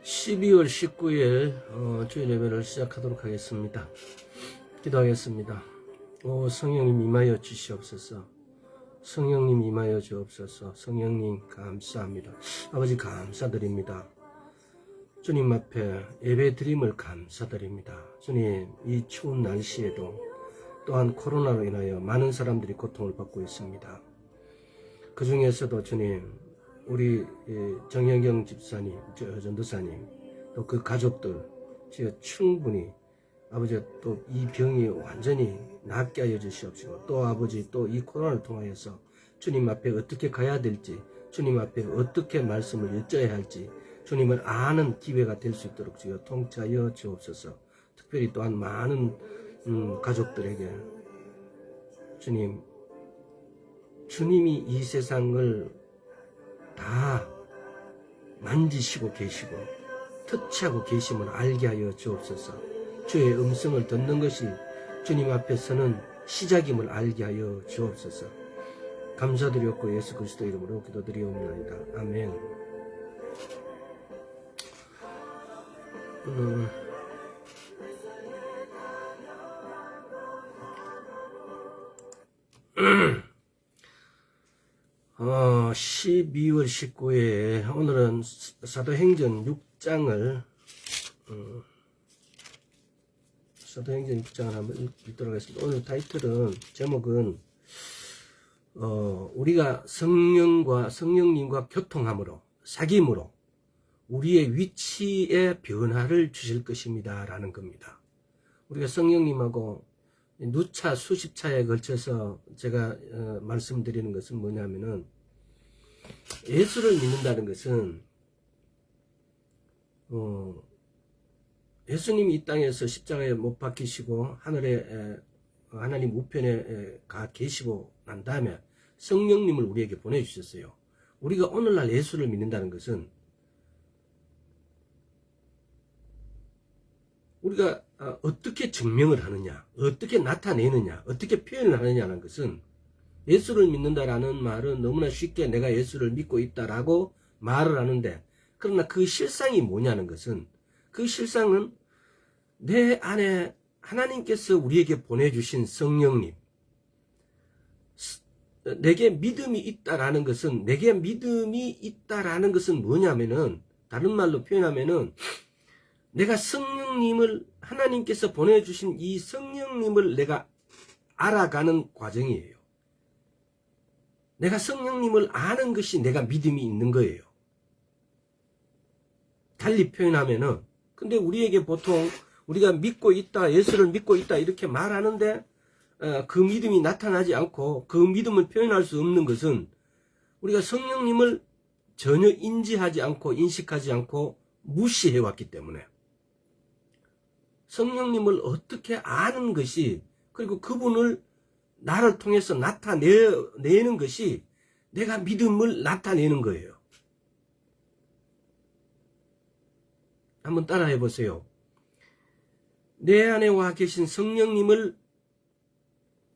12월 19일 주일 예배를 시작하도록 하겠습니다. 기도하겠습니다. 성령님 임하여 주시옵소서. 성령님 임하여 주옵소서. 성령님 감사합니다. 아버지 감사드립니다. 주님 앞에 예배 드림을 감사드립니다. 주님, 이 추운 날씨에도 또한 코로나로 인하여 많은 사람들이 고통을 받고 있습니다. 그 중에서도 주님, 우리 정영경 집사님, 전도사님, 또 그 가족들, 충분히 아버지 또 이 병이 완전히 낫게 하여 주시옵시고, 또 아버지 또 이 코로나를 통하여서 주님 앞에 어떻게 가야 될지, 주님 앞에 어떻게 말씀을 여쭤야 할지 주님을 아는 기회가 될 수 있도록 주여 통치하여 주옵소서. 특별히 또한 많은 가족들에게 주님이 이 세상을 다 만지시고 계시고 터치하고 계심을 알게 하여 주옵소서. 주의 음성을 듣는 것이 주님 앞에서는 시작임을 알게 하여 주옵소서. 감사드렸고 예수 그리스도 이름으로 기도드리옵나이다. 아멘. 어, 12월 19일 오늘은 사도행전 6장을 한번 읽도록 하겠습니다. 오늘 타이틀은, 제목은 우리가 성령님과 교통함으로, 사귐으로 우리의 위치의 변화를 주실 것입니다 라는 겁니다. 우리가 성령님하고 누차 수십 차에 걸쳐서 제가 말씀드리는 것은 뭐냐면은, 예수를 믿는다는 것은 예수님이 이 땅에서 십자가에 못 박히시고 하늘에 하나님 우편에 가 계시고 난 다음에 성령님을 우리에게 보내주셨어요. 우리가 오늘날 예수를 믿는다는 것은 우리가 어떻게 증명을 하느냐, 어떻게 나타내느냐, 어떻게 표현을 하느냐는 것은, 예수를 믿는다라는 말은 너무나 쉽게 내가 예수를 믿고 있다라고 말을 하는데, 그러나 그 실상이 뭐냐는 것은, 그 실상은 내 안에 하나님께서 우리에게 보내주신 성령님, 내게 믿음이 있다라는 것은, 내게 믿음이 있다라는 것은 뭐냐면은, 다른 말로 표현하면은, 내가 성령님을, 하나님께서 보내주신 이 성령님을 내가 알아가는 과정이에요. 내가 성령님을 아는 것이 내가 믿음이 있는 거예요. 달리 표현하면은, 근데 우리에게 보통 우리가 믿고 있다, 예수를 믿고 있다 이렇게 말하는데 그 믿음이 나타나지 않고 그 믿음을 표현할 수 없는 것은, 우리가 성령님을 전혀 인지하지 않고 인식하지 않고 무시해왔기 때문에, 성령님을 어떻게 아는 것이, 그리고 그분을 나를 통해서 나타내는 것이 내가 믿음을 나타내는 거예요. 한번 따라해 보세요. 내 안에 와 계신 성령님을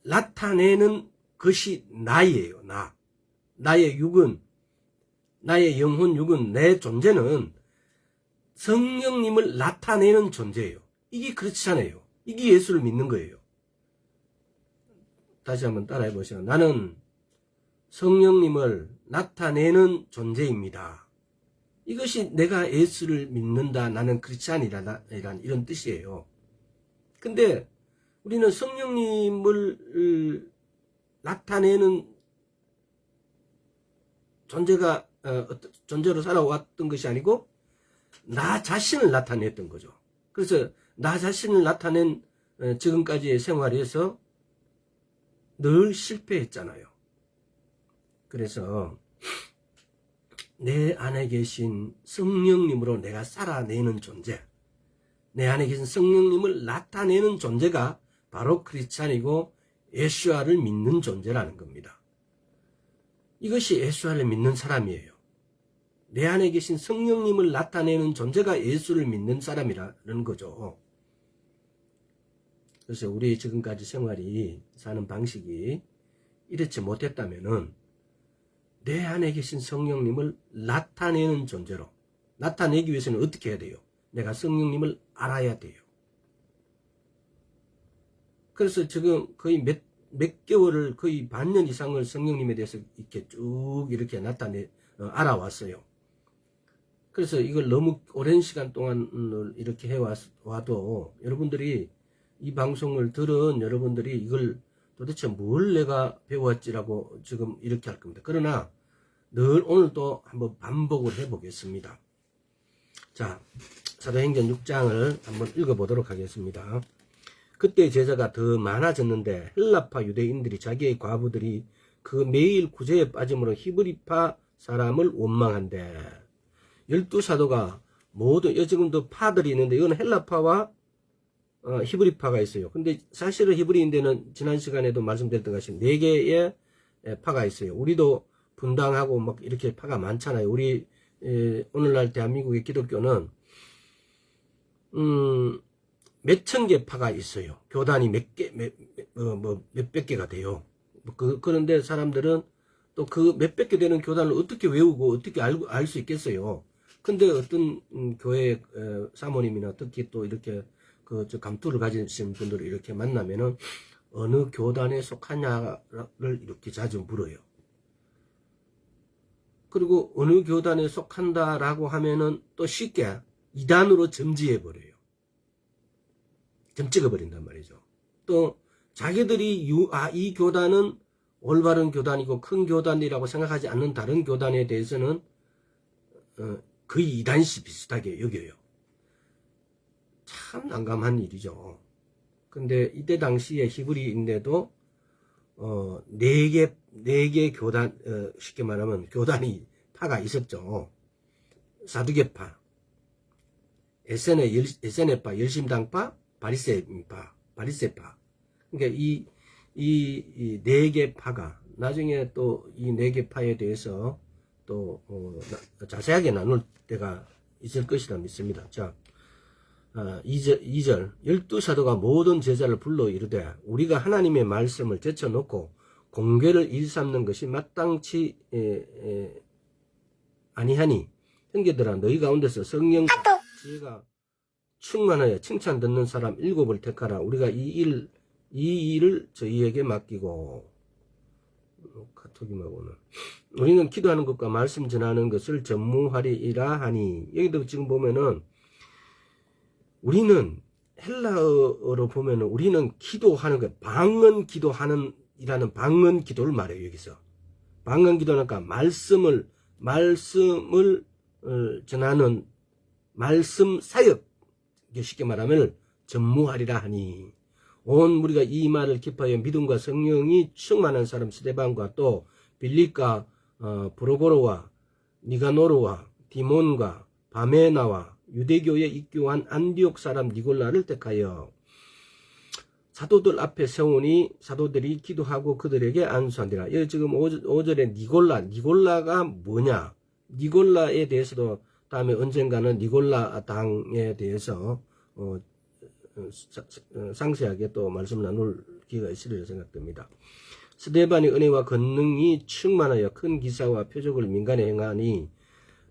나타내는 것이 나예요. 나의 육은, 나의 영혼 육은, 내 존재는 성령님을 나타내는 존재예요. 이게 그렇잖아요. 이게 예수를 믿는 거예요. 다시 한번 따라해 보세요. 나는 성령님을 나타내는 존재입니다. 이것이 내가 예수를 믿는다, 나는 크리스찬이라는 이런 뜻이에요. 근데 우리는 성령님을 나타내는 존재로 살아왔던 것이 아니고 나 자신을 나타냈던 거죠. 그래서 나 자신을 나타낸 지금까지의 생활에서 늘 실패했잖아요. 그래서 내 안에 계신 성령님으로 내가 살아내는 존재, 내 안에 계신 성령님을 나타내는 존재가 바로 크리스찬이고 예수와를 믿는 존재라는 겁니다. 이것이 예수와를 믿는 사람이에요. 내 안에 계신 성령님을 나타내는 존재가 예수를 믿는 사람이라는 거죠. 그래서 우리 지금까지 생활이, 사는 방식이 이렇지 못했다면은 내 안에 계신 성령님을 나타내는 존재로, 나타내기 위해서는 어떻게 해야 돼요? 내가 성령님을 알아야 돼요. 그래서 지금 거의 몇 개월을 거의 반년 이상을 성령님에 대해서 이렇게 쭉 이렇게 알아왔어요. 그래서 이걸 너무 오랜 시간 동안 이렇게 해와도 여러분들이 이 방송을 들은 여러분들이 이걸 도대체 뭘 내가 배웠지라고 지금 이렇게 할 겁니다. 그러나 늘 오늘도 한번 반복을 해보겠습니다. 자, 사도행전 6장을 한번 읽어보도록 하겠습니다. 그때 제자가 더 많아졌는데 헬라파 유대인들이 자기의 과부들이 그 매일 구제에 빠짐으로 히브리파 사람을 원망한대. 12사도가 모두 지금도 파들이 있는데 이건 헬라파와 히브리파가 있어요. 근데 사실은 히브리인데는 지난 시간에도 말씀드렸던 것이 4개의 파가 있어요. 우리도 분당하고 막 이렇게 파가 많잖아요. 우리 오늘날 대한민국의 기독교는 몇천 개 파가 있어요. 교단이 몇백 개가 돼요. 그런데 사람들은 또 그 몇백 개 되는 교단을 어떻게 외우고 어떻게 알 수 있겠어요. 근데 어떤 교회 사모님이나 특히 또 이렇게 감투를 가지신 분들을 이렇게 만나면은 어느 교단에 속하냐를 이렇게 자주 물어요. 그리고 어느 교단에 속한다라고 하면은 또 쉽게 이단으로 점지해버려요. 점 찍어버린단 말이죠. 또 자기들이 이 교단은 올바른 교단이고 큰 교단이라고 생각하지 않는 다른 교단에 대해서는 거의 이단시 비슷하게 여겨요. 참 난감한 일이죠. 근데 이때 당시에 히브리인데도 4개 교단, 쉽게 말하면 교단이 파가 있었죠. 사두개파, 에세네파, 열심당파, 바리새파. 그러니까 이 4개 파가 나중에 또 이 4개 파에 대해서 또 자세하게 나눌 때가 있을 것이라 믿습니다. 자, 2절 12사도가 모든 제자를 불러 이르되 우리가 하나님의 말씀을 제쳐놓고 공개를 일삼는 것이 마땅치 아니하니 형제들아 너희 가운데서 성령과 지혜가 충만하여 칭찬 듣는 사람 7을 택하라. 우리가 이 일을 저희에게 맡기고 카톡이마고는 우리는 기도하는 것과 말씀 전하는 것을 전무하리라 하니 여기도 지금 보면은 우리는 헬라어로 보면은 우리는 기도하는 거 방언 기도하는 이라는 방언 기도를 말해요. 여기서 방언 기도니까 말씀을 전하는 말씀 사역 쉽게 말하면 전무하리라 하니 온 무리가 이 말을 기뻐하여 믿음과 성령이 충만한 사람 스데반과 또 빌립과 브로고로와 니가노르와 디몬과 바메나와 유대교에 입교한 안디옥 사람 니골라를 택하여 사도들 앞에 세우니 사도들이 기도하고 그들에게 안수하니라. 여기 지금 5절에 니골라가 뭐냐? 니골라에 대해서도 다음에 언젠가는 니골라 당에 대해서 상세하게 또 말씀 나눌 기회가 있으리라 생각됩니다. 스데반의 은혜와 권능이 충만하여 큰 기사와 표적을 민간에 행하니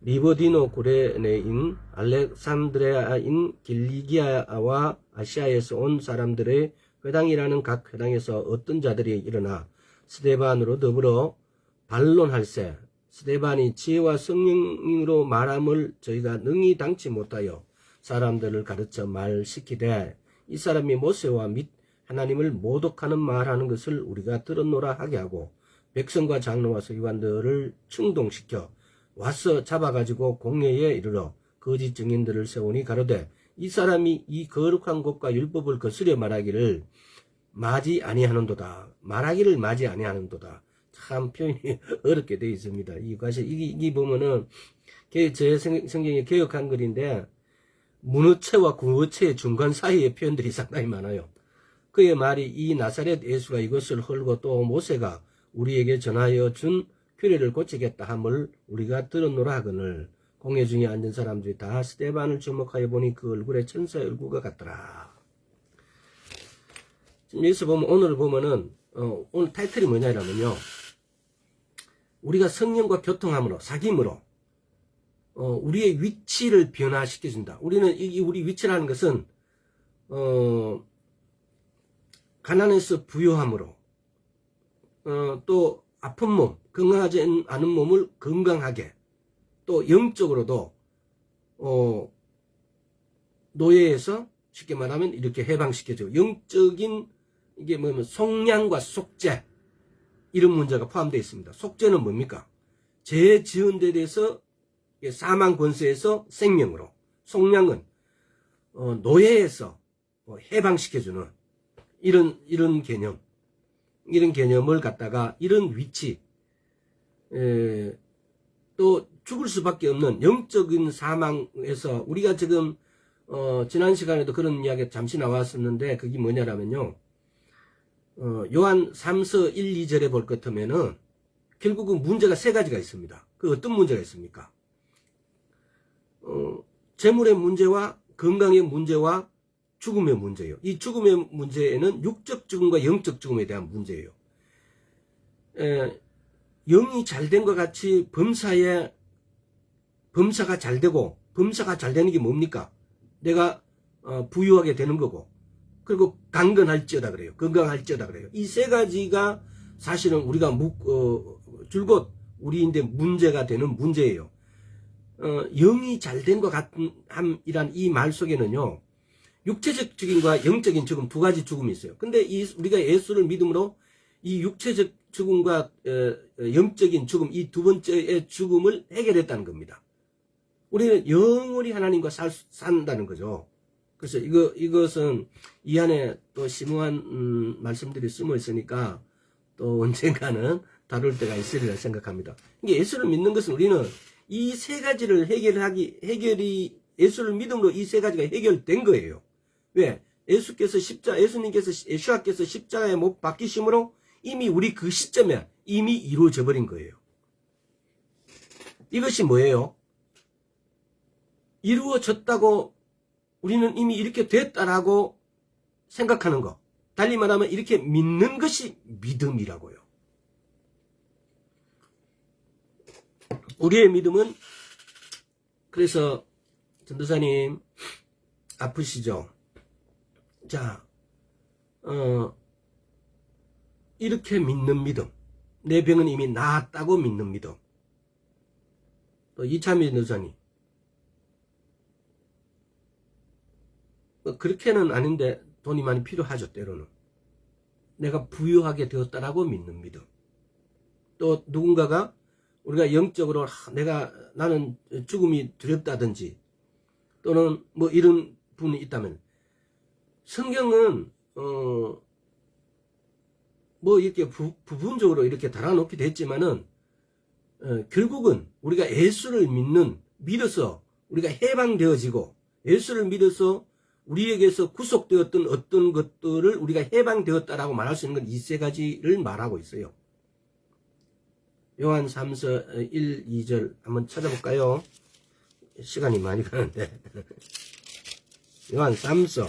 리버디노 구레네인 알렉산드레아인 길리기아와 아시아에서 온 사람들의 회당이라는 각 회당에서 어떤 자들이 일어나 스데반으로 더불어 반론할세 스데반이 지혜와 성령으로 말함을 저희가 능히 당치 못하여 사람들을 가르쳐 말시키되 이 사람이 모세와 및 하나님을 모독하는 말하는 것을 우리가 들었노라 하게 하고 백성과 장로와 서기관들을 충동시켜 와서 잡아가지고 공회에 이르러 거짓 증인들을 세우니 가로되 이 사람이 이 거룩한 것과 율법을 거스려 말하기를 마지 아니하는도다. 말하기를 마지 아니하는도다. 참 표현이 어렵게 되어 있습니다. 이 보면은 제 성경에 개역한 글인데 문어체와 구어체의 중간 사이의 표현들이 상당히 많아요. 그의 말이 이 나사렛 예수가 이것을 헐고 또 모세가 우리에게 전하여 준 규례를 고치겠다 함을 우리가 들었노라 하거늘 공회 중에 앉은 사람들이 다 스데반을 주목하여 보니 그 얼굴에 천사의 얼굴과 같더라. 지금 여기서 보면 오늘 보면은 오늘 타이틀이 뭐냐면요. 우리가 성령과 교통함으로 사귐으로 우리의 위치를 변화시켜준다. 우리는 우리 위치라는 것은 가난에서 부유함으로, 또 아픈 몸, 건강하지 않은 몸을 건강하게, 또 영적으로도 노예에서 쉽게 말하면 이렇게 해방시켜주고, 영적인 이게 뭐냐면 속량과 속죄, 이런 문제가 포함되어 있습니다. 속죄는 뭡니까? 죄 지은 데 대해서 사망 권세에서 생명으로, 속량은 노예에서 해방시켜주는 이런 개념, 이런 개념을 갖다가 이런 위치, 또 죽을 수밖에 없는 영적인 사망에서 우리가 지금 지난 시간에도 그런 이야기가 잠시 나왔었는데, 그게 뭐냐라면요, 요한 3서 1, 2절에 볼 것 같으면은 결국은 문제가 세 가지가 있습니다. 그 어떤 문제가 있습니까? 재물의 문제와 건강의 문제와 죽음의 문제예요. 이 죽음의 문제에는 육적 죽음과 영적 죽음에 대한 문제예요. 영이 잘된 것 같이 범사가 잘 되고, 범사가 잘 되는 게 뭡니까? 내가 부유하게 되는 거고, 그리고 강건할지어다 그래요. 건강할지어다 그래요. 이 세 가지가 사실은 우리가 줄곧 우리인데 문제가 되는 문제예요. 영이 잘된 것 같은 함이란 이 말 속에는요, 육체적 죽음과 영적인 죽음, 두 가지 죽음이 있어요. 근데 우리가 예수를 믿음으로 이 육체적 죽음과 영적인 죽음, 이 두 번째의 죽음을 해결했다는 겁니다. 우리는 영원히 하나님과 산다는 거죠. 그래서 이것은 이 안에 또 심오한 말씀들이 숨어 있으니까 또 언젠가는 다룰 때가 있으리라 생각합니다. 이게 예수를 믿는 것은 우리는 이 세 가지를 예수를 믿음으로 이 세 가지가 해결된 거예요. 왜? 예수님께서 십자가에 못 박히심으로 이미 우리 그 시점에 이미 이루어져 버린 거예요. 이것이 뭐예요? 이루어졌다고 우리는 이미 이렇게 됐다라고 생각하는 거. 달리 말하면 이렇게 믿는 것이 믿음이라고요. 우리의 믿음은, 그래서 전도사님 아프시죠? 자, 이렇게 믿는 믿음. 내 병은 이미 나았다고 믿는 믿음. 또 이차미 전도사님, 그렇게는 아닌데 돈이 많이 필요하죠, 때로는. 내가 부유하게 되었다라고 믿는 믿음. 또 누군가가 우리가 영적으로 나는 죽음이 두렵다든지 또는 뭐 이런 분이 있다면, 성경은 뭐 이렇게 부분적으로 이렇게 달아놓기도 했지만은 결국은 우리가 예수를 믿어서 우리가 해방되어지고, 예수를 믿어서 우리에게서 구속되었던 어떤 것들을 우리가 해방되었다라고 말할 수 있는 건 이 세 가지를 말하고 있어요. 요한 3서 1, 2절 한번 찾아볼까요? 시간이 많이 가는데. 요한 3서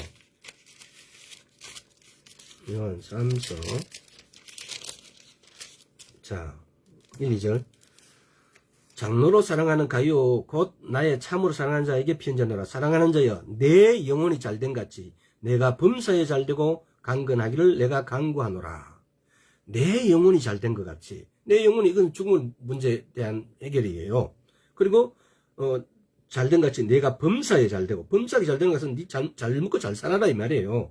자, 1, 2절. 장로로 사랑하는 가요 곧 나의 참으로 사랑하는 자에게 편지하노라. 사랑하는 자여, 내 영혼이 잘된 같이 내가 범사에 잘되고 강건하기를 내가 간구하노라. 내 영혼이 잘된 것 같이, 내 영혼이, 이건 죽음의 문제에 대한 해결이에요. 그리고 잘된 같이 내가 범사에 잘되고, 범사에 잘된 것은 네 잘 먹고 잘 살아라 이 말이에요.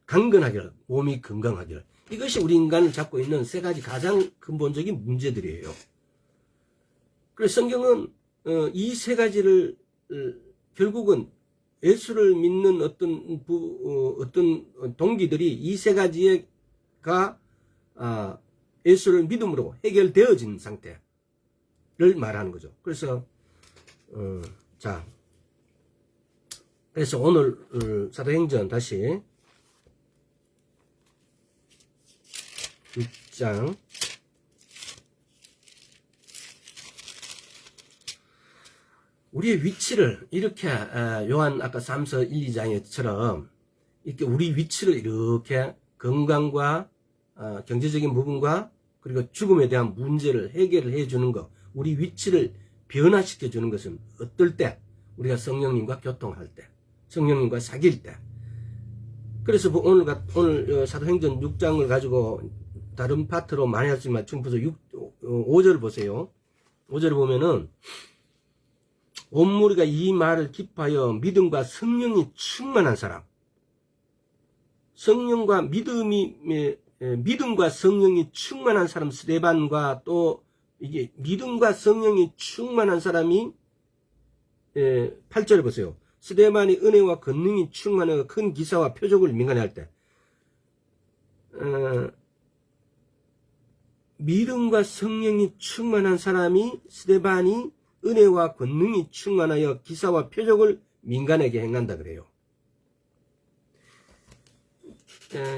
강건하기를, 몸이 건강하기를. 이것이 우리 인간을 잡고 있는 세 가지 가장 근본적인 문제들이에요. 그래서 성경은 이 세 가지를 결국은 예수를 믿는 어떤 동기들이 이 세 가지가 예수를 믿음으로 해결되어진 상태를 말하는 거죠. 그래서 자, 그래서 오늘 사도행전 다시 6장 우리의 위치를 이렇게 요한 아까 3서 1, 2장에처럼 이렇게 우리 위치를 이렇게 건강과 경제적인 부분과 그리고 죽음에 대한 문제를 해결을 해주는 것, 우리 위치를 변화시켜 주는 것은 어떨 때? 우리가 성령님과 교통할 때, 성령님과 사귈 때. 그래서 오늘 사도행전 6장을 가지고 다른 파트로 많이 하지만 지금 5절 보세요. 5절 보면은 온 무리가 이 말을 기뻐하여 믿음과 성령이 충만한 사람, 믿음과 성령이 충만한 사람 스데반과 또 이게 믿음과 성령이 충만한 사람이 8절 보세요. 스데반이 은혜와 권능이 충만하여 큰 기사와 표적을 민간히 할 때 믿음과 성령이 충만한 사람이 스데반이 은혜와 권능이 충만하여 기사와 표적을 민간에게 행한다 그래요.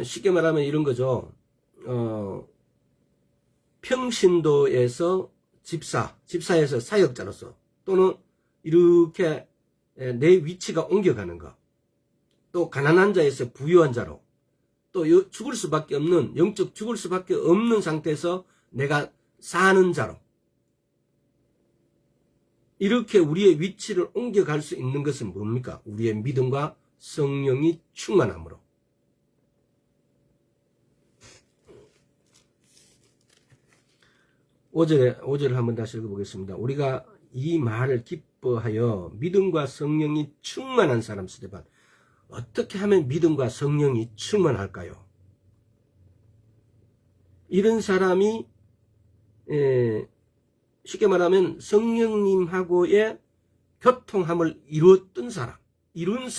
쉽게 말하면 이런 거죠. 평신도에서 집사에서 사역자로서 또는 이렇게 내 위치가 옮겨가는 것, 또 가난한 자에서 부유한 자로, 또 죽을 수밖에 없는, 영적 죽을 수밖에 없는 상태에서 내가 사는 자로, 이렇게 우리의 위치를 옮겨갈 수 있는 것은 뭡니까? 우리의 믿음과 성령이 충만함으로. 5절을 한번 다시 읽어보겠습니다. 우리가 이 말을 기뻐하여 믿음과 성령이 충만한 사람 스데반. 어떻게 하면 믿음과 성령이 충만할까요? 이런 사람이 쉽게 말하면 성령님하고의 교통함을 이룬 사람, 이런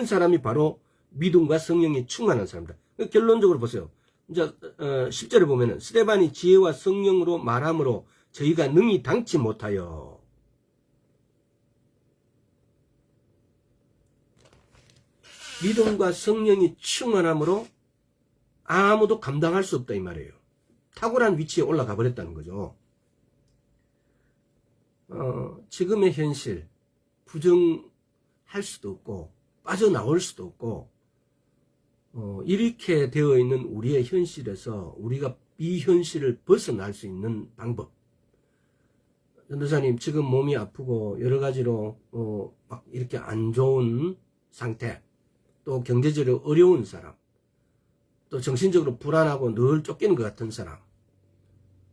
사람이 바로 믿음과 성령이 충만한 사람이다. 결론적으로 보세요. 이제 10절에 보면은 스데반이 지혜와 성령으로 말함으로 저희가 능히 당치 못하여. 믿음과 성령이 충만함으로 아무도 감당할 수 없다 이 말이에요. 탁월한 위치에 올라가 버렸다는 거죠. 지금의 현실 부정할 수도 없고 빠져나올 수도 없고 이렇게 되어 있는 우리의 현실에서 우리가 이 현실을 벗어날 수 있는 방법. 전도사님 지금 몸이 아프고 여러 가지로 막 이렇게 안 좋은 상태, 또 경제적으로 어려운 사람, 또 정신적으로 불안하고 늘 쫓기는 것 같은 사람,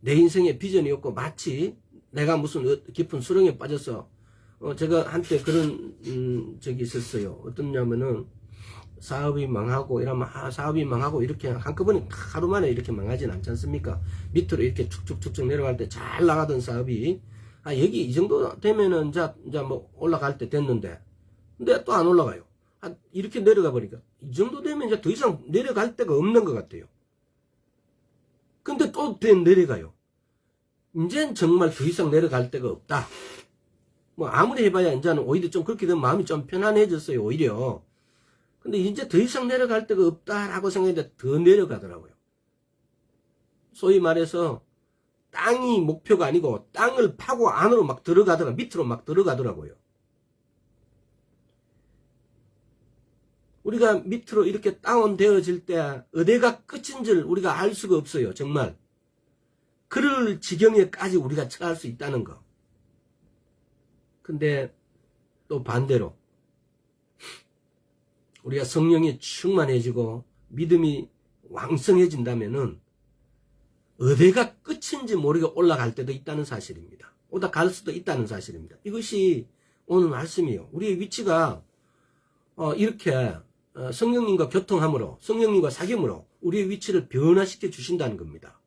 내 인생에 비전이 없고 마치 내가 무슨 깊은 수렁에 빠져서 제가 한때 그런 적이 있었어요. 어떠냐면은 사업이 망하고 이러면 사업이 망하고 이렇게 한꺼번에 하루 만에 이렇게 망하진 않지 않습니까? 밑으로 이렇게 축축축축 내려갈 때 잘 나가던 사업이 여기 이 정도 되면은 이제 뭐 올라갈 때 됐는데 근데 또 안 올라가요. 이렇게 내려가 보니까 이 정도 되면 이제 더 이상 내려갈 데가 없는 것 같아요. 근데 또 내려가요. 이젠 정말 더 이상 내려갈 데가 없다. 뭐 아무리 해봐야 이제는 오히려 좀 그렇게 되면 마음이 좀 편안해졌어요. 오히려. 근데 이제 더 이상 내려갈 데가 없다라고 생각했는데 더 내려가더라고요. 소위 말해서 땅이 목표가 아니고 땅을 파고 안으로 막 들어가더라, 밑으로 막 들어가더라고요. 우리가 밑으로 이렇게 다운되어질 때 어디가 끝인 줄 우리가 알 수가 없어요. 정말. 그럴 지경에까지 우리가 처할 수 있다는 거. 근데 또 반대로 우리가 성령이 충만해지고 믿음이 왕성해진다면은 어디가 끝인지 모르게 올라갈 때도 있다는 사실입니다. 올라갈 수도 있다는 사실입니다. 이것이 오늘 말씀이에요. 우리의 위치가 이렇게 성령님과 교통함으로, 성령님과 사귐으로 우리의 위치를 변화시켜 주신다는 겁니다.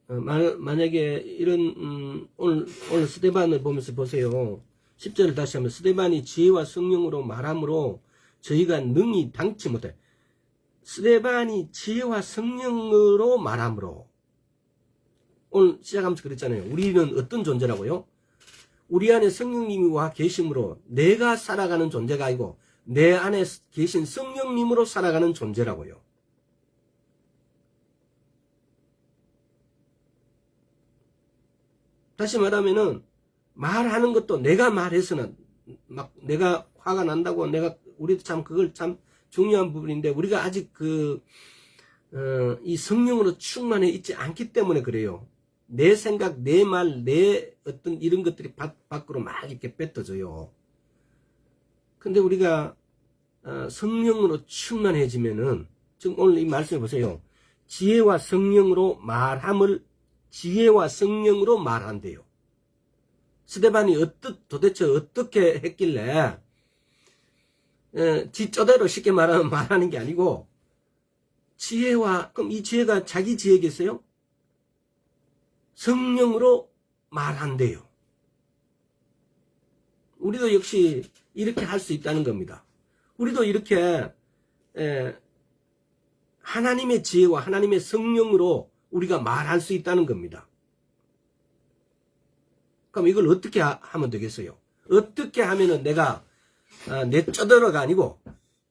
만약에 이런 오늘 스데반을 보면서 보세요. 10절을 다시 하면 스데반이 지혜와 성령으로 말함으로 저희가 능히 당치 못해. 스데반이 지혜와 성령으로 말함으로. 오늘 시작하면서 그랬잖아요. 우리는 어떤 존재라고요? 우리 안에 성령님이 와 계심으로 내가 살아가는 존재가 아니고 내 안에 계신 성령님으로 살아가는 존재라고요. 다시 말하면은 말하는 것도 내가 말해서는 막 내가 화가 난다고 우리도 참 그걸 참 중요한 부분인데 우리가 아직 이 성령으로 충만해 있지 않기 때문에 그래요. 내 생각, 내 말, 내 어떤 이런 것들이 밖으로 막 이렇게 뱉어져요. 근데 우리가 성령으로 충만해지면은, 지금 오늘 이 말씀해 보세요. 지혜와 성령으로 말한대요. 스데반이 도대체 어떻게 했길래 지 쪼대로 쉽게 말하는 게 아니고, 그럼 이 지혜가 자기 지혜겠어요? 성령으로 말한대요. 우리도 역시 이렇게 할 수 있다는 겁니다. 우리도 이렇게 하나님의 지혜와 하나님의 성령으로 우리가 말할 수 있다는 겁니다. 그럼 이걸 어떻게 하면 되겠어요? 어떻게 하면은 내가 내 쪼더러가 아니고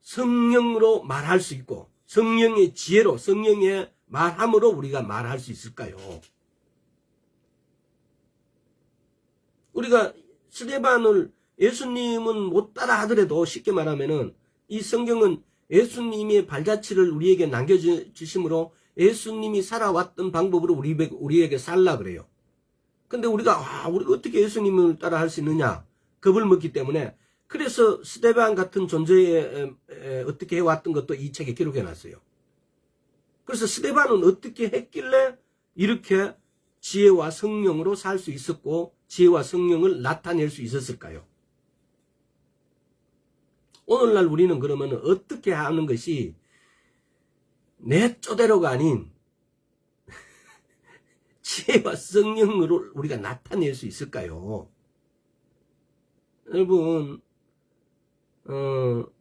성령으로 말할 수 있고 성령의 지혜로 성령의 말함으로 우리가 말할 수 있을까요? 우리가 스데반을 예수님은 못 따라 하더라도 쉽게 말하면은 이 성경은 예수님의 발자취를 우리에게 남겨주심으로 예수님이 살아왔던 방법으로 우리에게 살라 그래요. 근데 우리가 어떻게 예수님을 따라 할 수 있느냐? 겁을 먹기 때문에. 그래서 스데반 같은 존재에 어떻게 해왔던 것도 이 책에 기록해놨어요. 그래서 스데반은 어떻게 했길래 이렇게 지혜와 성령으로 살 수 있었고 지혜와 성령을 나타낼 수 있었을까요? 오늘날 우리는 그러면 어떻게 하는 것이 내 쪼대로가 아닌 지혜와 성령으로 우리가 나타낼 수 있을까요? 여러분,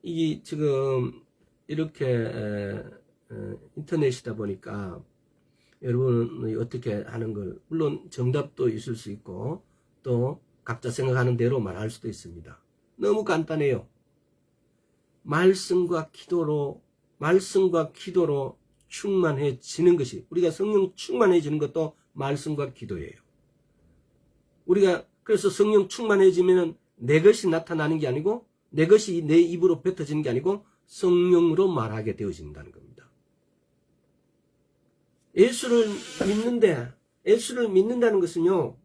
이게 지금 이렇게 인터넷이다 보니까 여러분은 어떻게 하는 걸, 물론 정답도 있을 수 있고 또 각자 생각하는 대로 말할 수도 있습니다. 너무 간단해요. 말씀과 기도로 충만해지는 것이, 우리가 성령 충만해지는 것도 말씀과 기도예요. 우리가 그래서 성령 충만해지면 내 것이 나타나는 게 아니고 내 것이 내 입으로 뱉어지는 게 아니고 성령으로 말하게 되어진다는 겁니다. 예수를 믿는다는 것은요,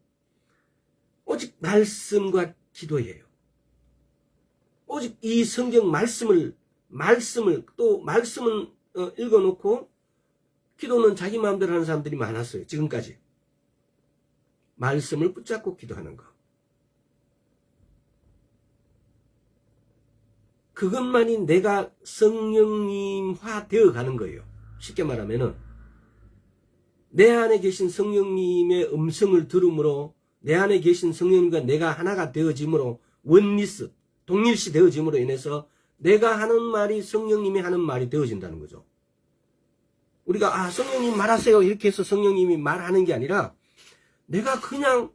오직 말씀과 기도예요. 오직 이 성경 말씀을 읽어놓고 기도는 자기 마음대로 하는 사람들이 많았어요. 지금까지. 말씀을 붙잡고 기도하는 거. 그것만이 내가 성령님화 되어 가는 거예요. 쉽게 말하면은 내 안에 계신 성령님의 음성을 들음으로, 내 안에 계신 성령님과 내가 하나가 되어짐으로, 원리스, 동일시 되어짐으로 인해서 내가 하는 말이 성령님이 하는 말이 되어진다는 거죠. 우리가 성령님 말하세요 이렇게 해서 성령님이 말하는 게 아니라 내가 그냥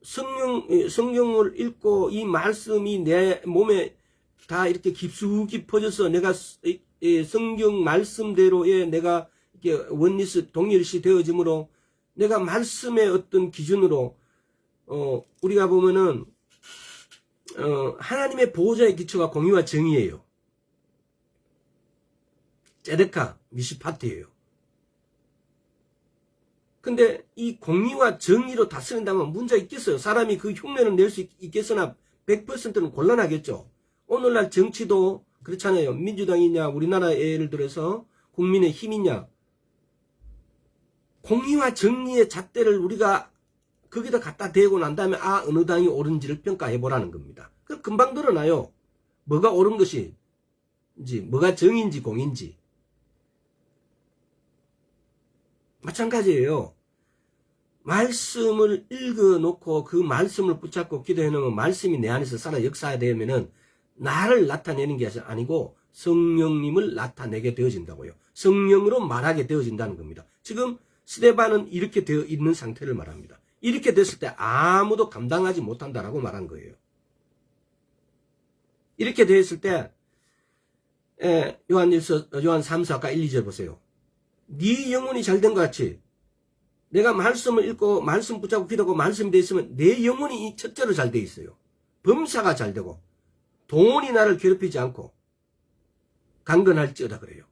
성경을 읽고 이 말씀이 내 몸에 다 이렇게 깊숙이 퍼져서 내가 성경 말씀대로의 내가 이렇게 원리스 동일시 되어짐으로 내가 말씀의 어떤 기준으로 우리가 보면은 하나님의 보호자의 기초가 공의와 정의예요. ጼ데카 미시파트예요. 근데 이 공의와 정의로 다스린다면 문제가 있겠어요? 사람이 그 흉내를 낼 수 있겠으나 100%는 곤란하겠죠. 오늘날 정치도 그렇잖아요. 민주당이냐 우리나라 예를 들어서 국민의 힘이냐, 공의와 정의의 잣대를 우리가 거기다 갖다 대고 난 다음에 어느 당이 옳은지를 평가해 보라는 겁니다. 그 금방 드러나요. 뭐가 옳은 것인지, 뭐가 정인지 공인지. 마찬가지예요. 말씀을 읽어놓고 그 말씀을 붙잡고 기도해놓으면 말씀이 내 안에서 살아 역사되면은 나를 나타내는 게 아니고 성령님을 나타내게 되어진다고요. 성령으로 말하게 되어진다는 겁니다. 지금 스데반은 이렇게 되어 있는 상태를 말합니다. 이렇게 됐을 때 아무도 감당하지 못한다라고 말한 거예요. 이렇게 되었을 때 요한 3서 아까 1, 2절 보세요. 네 영혼이 잘된 것 같이 내가 말씀을 읽고 말씀 붙잡고 기도하고 말씀이 돼 있으면 내 영혼이 첫째로 잘 돼 있어요. 범사가 잘 되고 동원이 나를 괴롭히지 않고 강건할지어다 그래요.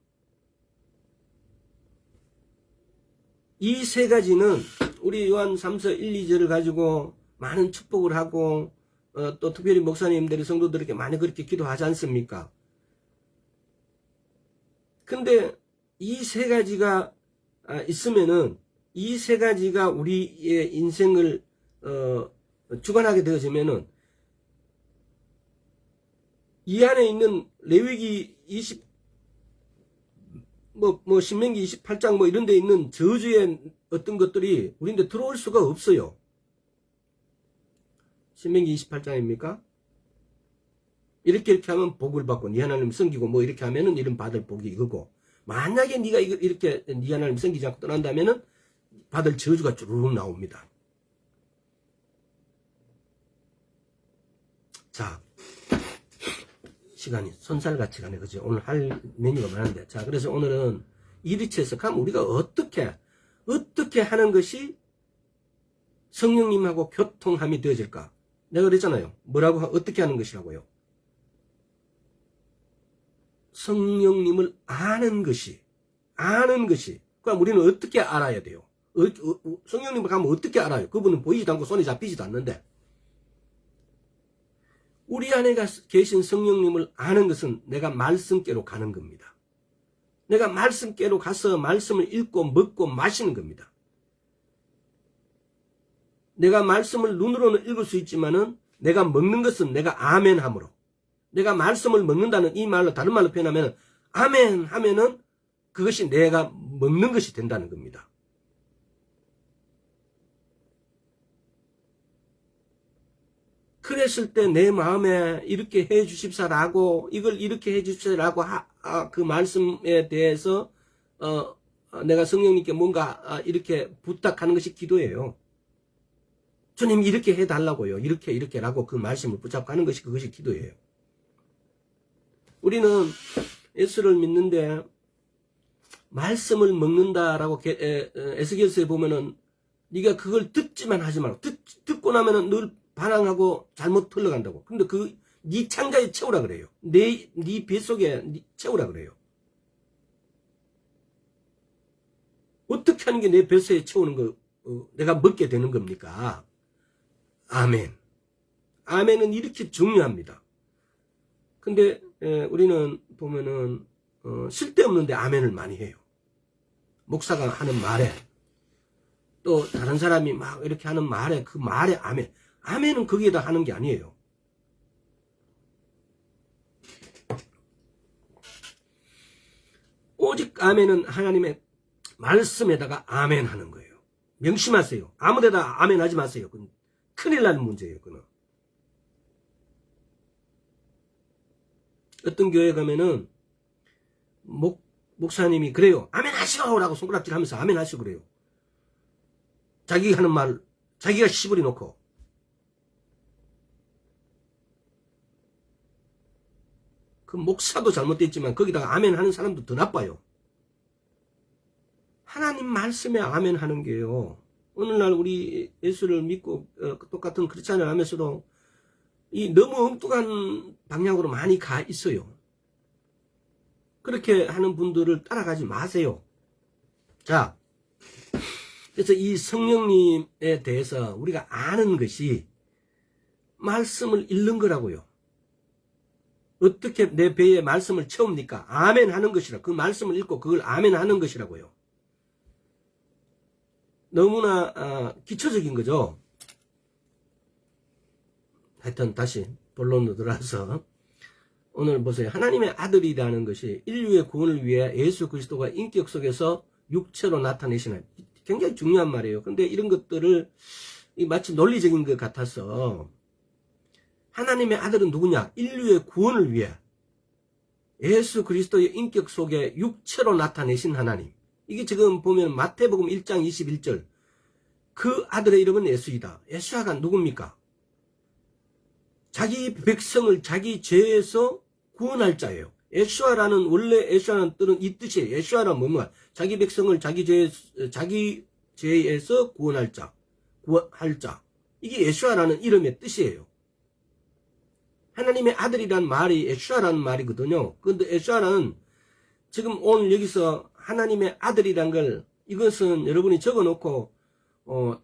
이 세 가지는 우리 요한 3서 1, 2절을 가지고 많은 축복을 하고 또 특별히 목사님들이 성도들에게 많이 그렇게 기도하지 않습니까? 근데 이 세 가지가 있으면은 이 세 가지가 우리의 인생을 주관하게 되어지면은 이 안에 있는 레위기 신명기 28장 이런 데 있는 저주의 어떤 것들이 우리한테 들어올 수가 없어요. 신명기 28장입니까? 이렇게 하면 복을 받고 네 하나님 섬기고 이렇게 하면은 이런 받을 복이 이거고, 만약에 네가 이렇게 네 하나님 섬기지 않고 떠난다면은 받을 저주가 쭈르륵 나옵니다. 자, 시간이 손살같이 가네, 그죠? 오늘 할 메뉴가 많은데. 자, 그래서 오늘은 이리치에서 가면 우리가 어떻게 하는 것이 성령님하고 교통함이 되어질까? 내가 그랬잖아요. 어떻게 하는 것이라고요? 성령님을 아는 것이. 그럼 우리는 어떻게 알아야 돼요? 성령님을 가면 어떻게 알아요? 그분은 보이지도 않고 손에 잡히지도 않는데. 우리 안에 계신 성령님을 아는 것은 내가 말씀께로 가는 겁니다. 내가 말씀께로 가서 말씀을 읽고 먹고 마시는 겁니다. 내가 말씀을 눈으로는 읽을 수 있지만은 내가 먹는 것은 내가 아멘 함으로. 내가 말씀을 먹는다는 이 말로, 다른 말로 표현하면 아멘 하면은 그것이 내가 먹는 것이 된다는 겁니다. 그랬을 때 내 마음에 이렇게 해 주십사라고, 이걸 이렇게 해 주십사라고 그 말씀에 대해서 내가 성령님께 뭔가 이렇게 부탁하는 것이 기도예요. 주님 이렇게 해달라고요. 이렇게라고 그 말씀을 붙잡고 하는 것이, 그것이 기도예요. 우리는 예수를 믿는데 말씀을 먹는다라고 에스겔서에 보면은 네가 그걸 듣지만 하지 말고, 듣고 나면은 늘 반항하고 잘못 흘러간다고. 근데 네 창자에 채우라 그래요. 네 뱃속에 채우라 그래요. 어떻게 하는 게 내 뱃속에 채우는 거 내가 먹게 되는 겁니까? 아멘. 아멘은 이렇게 중요합니다. 근데 우리는 보면은 쓸데없는데 아멘을 많이 해요. 목사가 하는 말에, 또 다른 사람이 막 이렇게 하는 말에, 그 말에 아멘은 거기에다 하는 게 아니에요. 오직 아멘은 하나님의 말씀에다가 아멘 하는 거예요. 명심하세요. 아무데다 아멘 하지 마세요. 그건 큰일 날 문제예요. 그건. 어떤 교회 가면은 목사님이 그래요. 아멘 하시오라고 손가락질 하면서 아멘 하시고 그래요. 자기가 하는 말 자기가 시부리 놓고. 그 목사도 잘못됐지만 거기다가 아멘 하는 사람도 더 나빠요. 하나님 말씀에 아멘 하는 게요. 오늘날 우리 예수를 믿고 똑같은 크리스찬을 하면서도 너무 엉뚱한 방향으로 많이 가 있어요. 그렇게 하는 분들을 따라가지 마세요. 자, 그래서 이 성령님에 대해서 우리가 아는 것이 말씀을 읽는 거라고요. 어떻게 내 배에 말씀을 채웁니까? 아멘 하는 것이라. 그 말씀을 읽고 그걸 아멘 하는 것이라고요. 너무나 기초적인 거죠. 하여튼 다시 본론으로 들어와서 오늘 보세요. 하나님의 아들이라는 것이 인류의 구원을 위해 예수 그리스도가 인격 속에서 육체로 나타내시는, 굉장히 중요한 말이에요. 근데 이런 것들을 마치 논리적인 것 같아서, 하나님의 아들은 누구냐? 인류의 구원을 위해 예수 그리스도의 인격 속에 육체로 나타내신 하나님. 이게 지금 보면 마태복음 1장 21절. 그 아들의 이름은 예수이다. 예수아가 누굽니까? 자기 백성을 자기 죄에서 구원할 자예요. 예수아라는, 원래 예수아라는 뜻은 이 뜻이에요. 예수아라는 뭐냐? 자기 백성을 자기 죄에서 구원할 자. 이게 예수아라는 이름의 뜻이에요. 하나님의 아들이란 말이 예수아라는 말이거든요. 그런데 예수아는 지금 오늘 여기서 하나님의 아들이란 걸 이것은 여러분이 적어놓고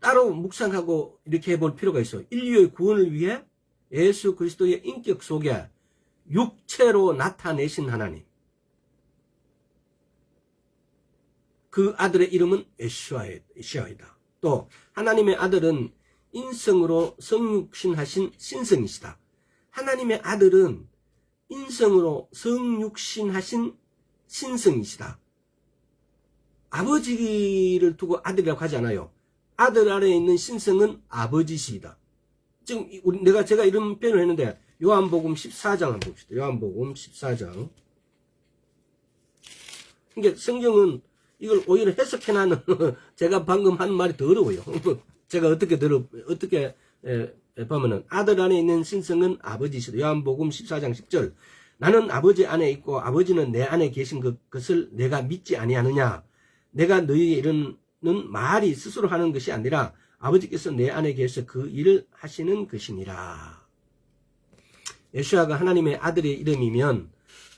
따로 묵상하고 이렇게 해볼 필요가 있어요. 인류의 구원을 위해 예수 그리스도의 인격 속에 육체로 나타내신 하나님. 그 아들의 이름은 예수아이다. 또 하나님의 아들은 인성으로 성육신하신 신성이시다. 하나님의 아들은 인성으로 성육신하신 신성이시다. 아버지를 두고 아들이라고 하지 않아요. 아들 아래에 있는 신성은 아버지시다. 지금 제가 이런 표현을 했는데 요한복음 14장 한번 봅시다. 요한복음 14장. 그러니까 성경은 이걸 오히려 해석해놔는 제가 방금 한 말이 더 어려워요. 제가 어떻게 보면은 아들 안에 있는 신성은 아버지시다. 요한복음 14장 10절. 나는 아버지 안에 있고 아버지는 내 안에 계신 것을 내가 믿지 아니하느냐. 내가 너희에게 이르는 말이 스스로 하는 것이 아니라 아버지께서 내 안에 계셔 그 일을 하시는 것이니라. 예수아가 하나님의 아들의 이름이면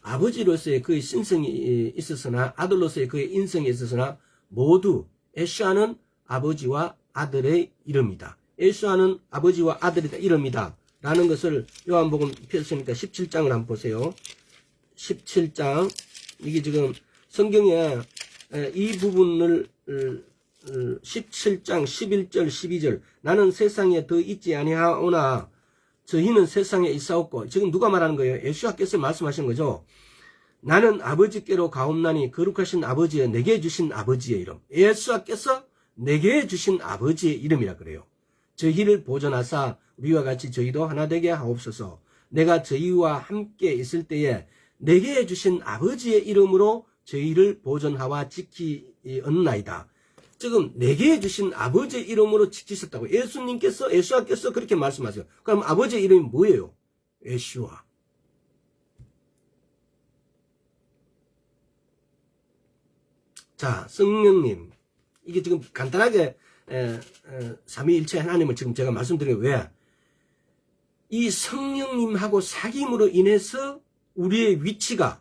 아버지로서의 그의 신성이 있었으나 아들로서의 그의 인성이 있었으나 모두 예수아는 아버지와 아들의 이름이다. 예수아는 아버지와 아들의 이름이다. 라는 것을 요한복음 폈으니까 17장을 한번 보세요. 17장. 이게 지금 성경에 이 부분을 17장 11절 12절 나는 세상에 더 있지 아니하오나 저희는 세상에 있사옵고 지금 누가 말하는 거예요? 예수께서 말씀하신 거죠. 나는 아버지께로 가옵나니 거룩하신 아버지여 내게 주신 아버지의 이름. 예수께서 내게 주신 아버지의 이름이라 그래요. 저희를 보존하사 우리와 같이 저희도 하나 되게 하옵소서. 내가 저희와 함께 있을 때에 내게 주신 아버지의 이름으로 저희를 보존하와 지키었나이다. 지금 내게 주신 아버지의 이름으로 지키셨다고 예수께서 그렇게 말씀하세요. 그럼 아버지의 이름이 뭐예요? 예수아. 자, 성령님. 이게 지금 간단하게 삼위일체 하나님을 지금 제가 말씀드린 게 왜? 이 성령님하고 사귐으로 인해서 우리의 위치가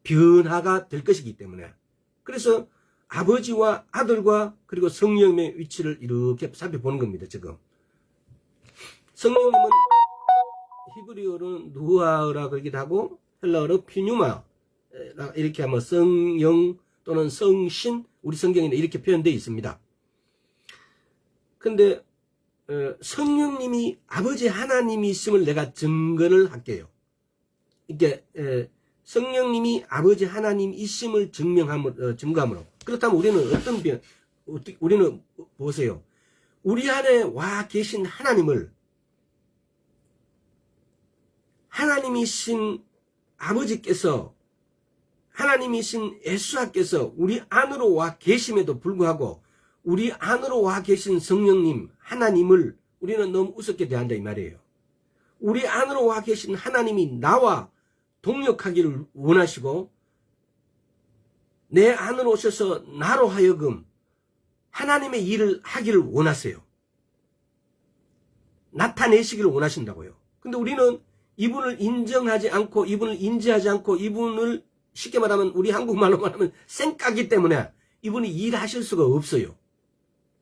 변화가 될 것이기 때문에. 그래서 아버지와 아들과 그리고 성령님의 위치를 이렇게 살펴보는 겁니다. 지금 성령님은 히브리어로는 누아라 그러기도 하고 헬라어로 피뉴마 이렇게 하면 성령 또는 성신 우리 성경에는 이렇게 표현되어 있습니다. 근데 성령님이 아버지 하나님이심을 내가 증거를 할게요. 이게 성령님이 아버지 하나님이심을 증거함으로. 그렇다면 우리는 보세요. 우리 안에 와 계신 하나님을 하나님이신 아버지께서 하나님이신 예수께서 우리 안으로 와 계심에도 불구하고 우리 안으로 와 계신 성령님 하나님을 우리는 너무 우습게 대한다 이 말이에요. 우리 안으로 와 계신 하나님이 나와 동역하기를 원하시고 내 안으로 오셔서 나로 하여금 하나님의 일을 하기를 원하세요. 나타내시기를 원하신다고요. 근데 우리는 이분을 인정하지 않고 이분을 인지하지 않고 이분을 쉽게 말하면 우리 한국말로 말하면 쌩까기 때문에 이분이 일하실 수가 없어요.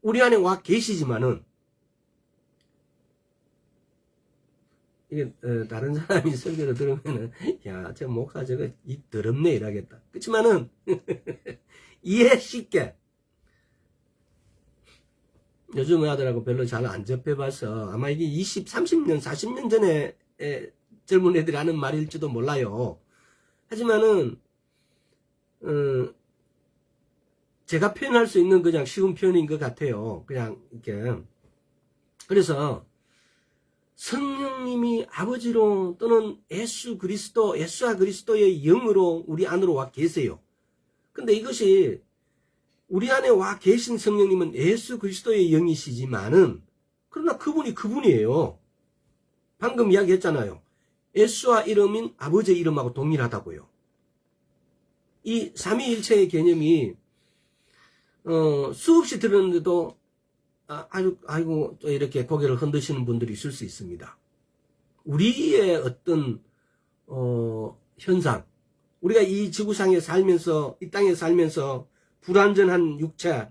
우리 안에 와 계시지만은 이게 다른 사람이 설교를 들으면은 야, 저 목사 저거 이 더럽네 이러겠다. 그렇지만은 이해 쉽게 요즘 애들하고 별로 잘 안 접해봐서 아마 이게 20, 30년, 40년 전에 젊은 애들이 하는 말일지도 몰라요. 하지만은 제가 표현할 수 있는 그냥 쉬운 표현인 것 같아요. 그냥 이렇게. 그래서 성령님이 아버지로 또는 예수와 그리스도의 영으로 우리 안으로 와 계세요. 근데 이것이 우리 안에 와 계신 성령님은 예수 그리스도의 영이시지만은 그러나 그분이에요. 방금 이야기했잖아요. 예수와 이름인 아버지의 이름하고 동일하다고요. 이 삼위일체의 개념이 수없이 들었는데도 아이고 또 이렇게 고개를 흔드시는 분들이 있을 수 있습니다. 우리의 어떤 현상, 우리가 이 지구상에 살면서 이 땅에 살면서 불완전한 육체,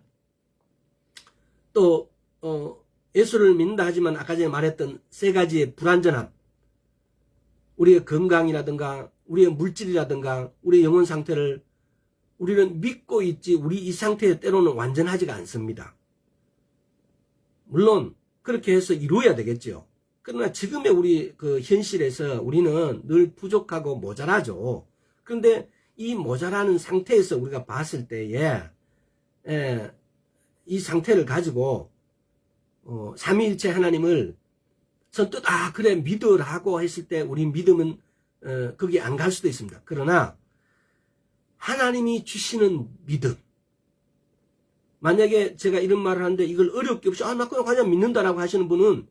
또 예수를 믿는다 하지만 아까 전에 말했던 세 가지의 불완전함, 우리의 건강이라든가 우리의 물질이라든가 우리의 영혼 상태를 우리는 믿고 있지 우리 이 상태에 때로는 완전하지가 않습니다. 물론 그렇게 해서 이루어야 되겠죠. 그러나 지금의 우리 그 현실에서 우리는 늘 부족하고 모자라죠. 그런데 이 모자라는 상태에서 우리가 봤을 때에 이 상태를 가지고 삼위일체 하나님을 선뜻 그래 믿으라고 했을 때 우리 믿음은 거기 안 갈 수도 있습니다. 그러나 하나님이 주시는 믿음, 만약에 제가 이런 말을 하는데 이걸 어렵게 없이 나 그냥 믿는다라고 하시는 분은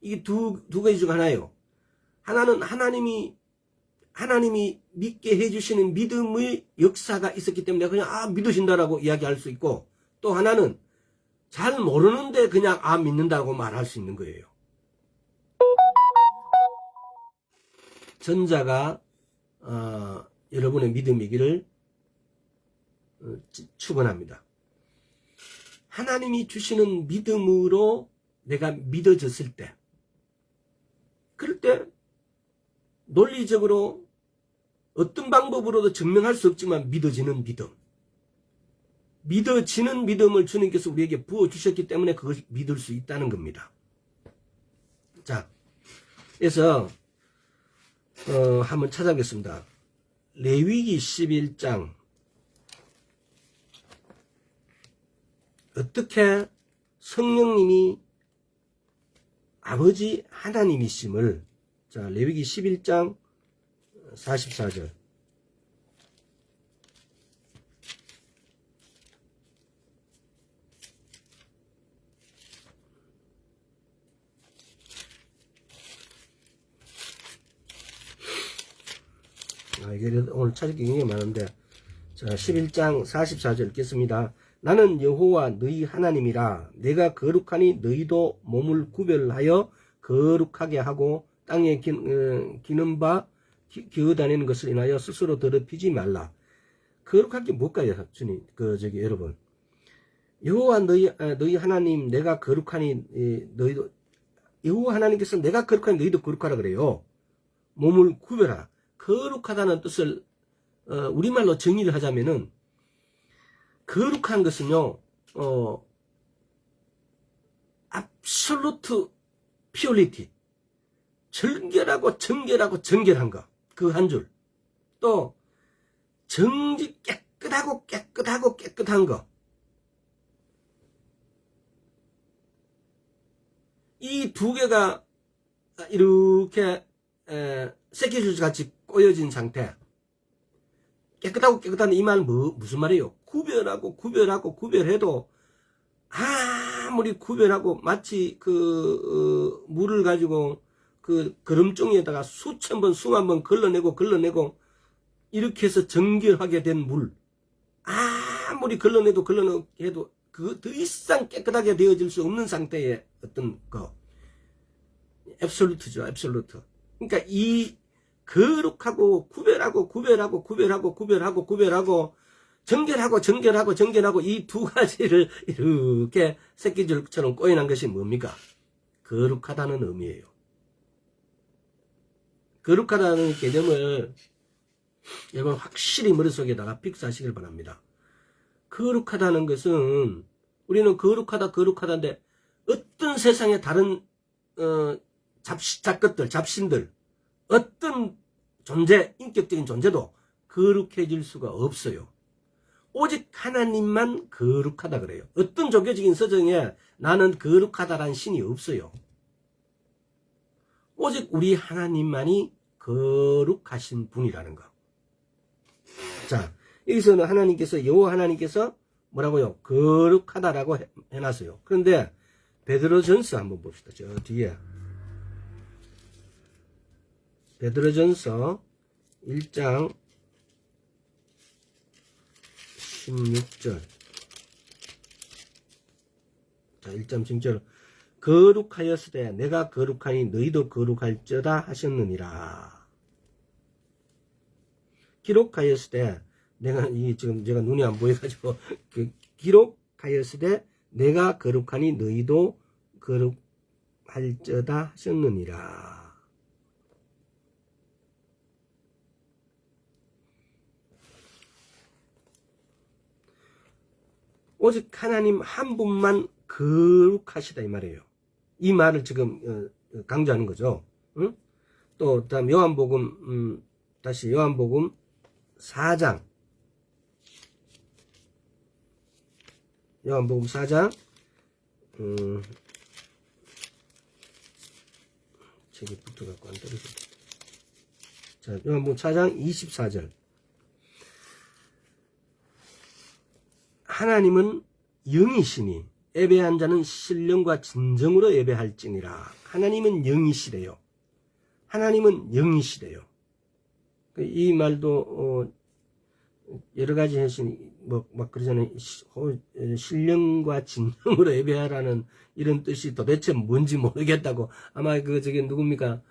이게 두 가지 중 하나예요. 하나는 하나님이 믿게 해주시는 믿음의 역사가 있었기 때문에 그냥 믿으신다라고 이야기할 수 있고, 또 하나는 잘 모르는데 그냥 믿는다고 말할 수 있는 거예요. 전자가 여러분의 믿음이기를 축원합니다. 하나님이 주시는 믿음으로 내가 믿어졌을 때, 그럴 때 논리적으로 어떤 방법으로도 증명할 수 없지만 믿어지는 믿음, 믿어지는 믿음을 주님께서 우리에게 부어주셨기 때문에 그것을 믿을 수 있다는 겁니다. 자, 그래서 한번 찾아보겠습니다. 레위기 11장 어떻게 성령님이 아버지 하나님이심을, 자, 레위기 11장 44절. 이게 오늘 찾을 게 굉장히 많은데, 자, 11장 44절 읽겠습니다. 나는 여호와 너희 하나님이라. 내가 거룩하니 너희도 몸을 구별하여 거룩하게 하고 땅에 기는 바 기어다니는 것을 인하여 스스로 더럽히지 말라. 거룩할 게 뭘까요, 주님? 여러분. 여호와 너희 하나님, 내가 거룩하니 너희도, 여호와 하나님께서 내가 거룩하니 너희도 거룩하라 그래요. 몸을 구별하라. 거룩하다는 뜻을 우리말로 정의를 하자면은, 거룩한 것은요, absolute purity, 정결하고 정결한 거, 그 한 줄. 또 정직, 깨끗한 거. 이 두 개가 이렇게 새끼줄 같이 꼬여진 상태. 깨끗한 이 말은 무슨 말이에요? 구별해도 아무리 구별하고 마치 물을 가지고 거름종이에다가 수천 번, 수만 번 걸러내고 이렇게 해서 정결하게 된 물, 아무리 걸러내도 해도 더 이상 깨끗하게 되어질 수 없는 상태의 어떤 앱솔루트죠, 앱솔루트. 그러니까 이 거룩하고 구별하고 정결하고 이 두 가지를 이렇게 새끼줄처럼 꼬여난 것이 뭡니까? 거룩하다는 의미예요. 거룩하다는 개념을 여러분 확실히 머릿속에다가 픽스하시길 바랍니다. 거룩하다는 것은 우리는 거룩하다인데 어떤 세상의 다른 잡신들, 어떤 존재, 인격적인 존재도 거룩해질 수가 없어요. 오직 하나님만 거룩하다 그래요. 어떤 종교적인 서정에 나는 거룩하다라는 신이 없어요. 오직 우리 하나님만이 거룩하신 분이라는 거. 자, 여기서는 여호와 하나님께서 뭐라고요? 거룩하다라고 해놨어요. 그런데 베드로전서 한번 봅시다. 저 뒤에 베드로전서 1장 16절. 자, 1.16절. 거룩하였으되 내가 거룩하니 너희도 거룩할지어다 하셨느니라. 기록하였으되 내가 지금 제가 눈이 안 보여가지고 기록하였으되 내가 거룩하니 너희도 거룩할저다 하셨느니라. 오직 하나님 한 분만 거룩하시다 이 말이에요. 이 말을 지금 강조하는 거죠. 응? 또 다음 요한복음 다시 요한복음 4장 요한복음 4장 책이 붙어갖고 안 떨어져. 자, 요한복음 4장 24절. 하나님은 영이시니 예배한 자는 신령과 진정으로 예배할지니라. 하나님은 영이시래요. 하나님은 영이시래요. 이 말도 여러 가지 해신 막 그러잖아요. 신령과 진정으로 예배하라는 이런 뜻이 도대체 뭔지 모르겠다고. 아마 저게 누굽니까?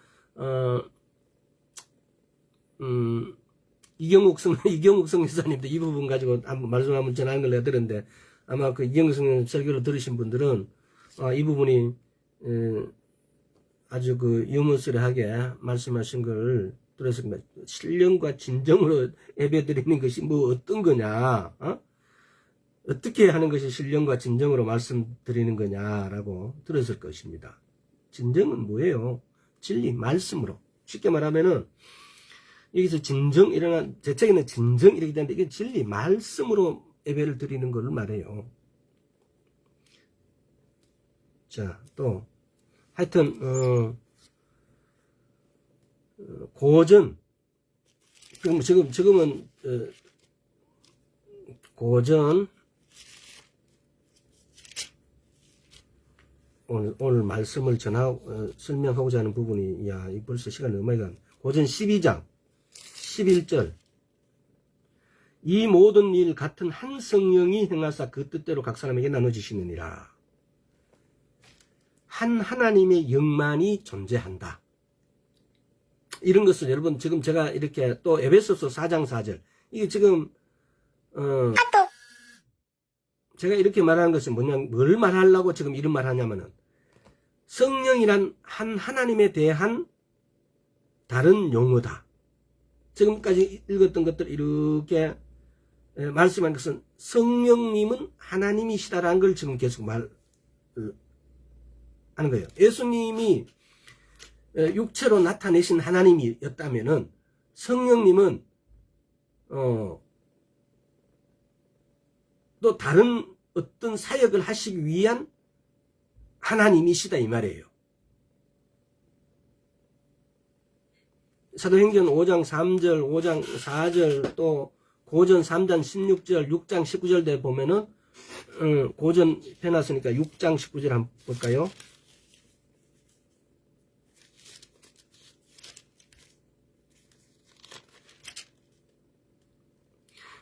이경욱 성교사님도 이 부분 가지고 한번 말씀 한번 전하는 걸 내가 들었는데, 아마 이경욱 성교사님 설교를 들으신 분들은 이 부분이 아주 유머스레하게 말씀하신 걸 들었습니다. 신령과 진정으로 예배드리는 것이 뭐 어떤 거냐, 어떻게 하는 것이 신령과 진정으로 말씀드리는 거냐라고 들었을 것입니다. 진정은 뭐예요? 진리, 말씀으로. 쉽게 말하면은 여기서 진정, 제 책에는 진정 이렇게 되는데, 이게 진리, 말씀으로 예배를 드리는 것을 말해요. 자, 또, 하여튼, 고전, 지금은, 고전, 오늘 말씀을 설명하고자 하는 부분이, 벌써 시간이 너무 많이 간. 고전 12장, 11절. 이 모든 일 같은 한 성령이 행하사 그 뜻대로 각 사람에게 나눠주시느니라. 한 하나님의 영만이 존재한다. 이런 것을 여러분 지금 제가 이렇게 또 에베소서 4장 4절. 이게 지금 제가 이렇게 말하는 것은 뭘 말하려고 지금 이런 말 하냐면은, 성령이란 한 하나님에 대한 다른 용어다. 지금까지 읽었던 것들 이렇게 말씀한 것은 성령님은 하나님이시다라는 걸 지금 계속 말하는 거예요. 예수님이 육체로 나타내신 하나님이었다면은 성령님은 또 다른 어떤 사역을 하시기 위한 하나님이시다 이 말이에요. 사도행전 5장 3절, 5장 4절, 또 고전 3장 16절, 6장 19절 대 보면은 고전 펴놨으니까 6장 19절 한번 볼까요?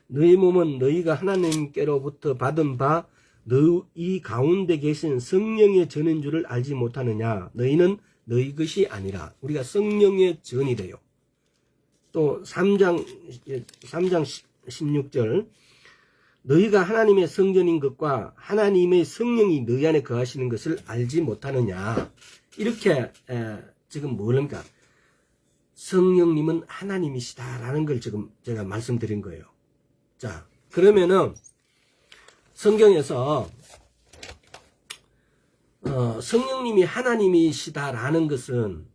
너희 몸은 너희가 하나님께로부터 받은 바 너희 가운데 계신 성령의 전인 줄을 알지 못하느냐. 너희는 너희 것이 아니라. 우리가 성령의 전이래요. 또 3장 16절. 너희가 하나님의 성전인 것과 하나님의 성령이 너희 안에 거하시는 것을 알지 못하느냐. 이렇게 지금 뭐랍니까? 성령님은 하나님이시다라는 걸 지금 제가 말씀드린 거예요. 자, 그러면은 성경에서 성령님이 하나님이시다라는 것은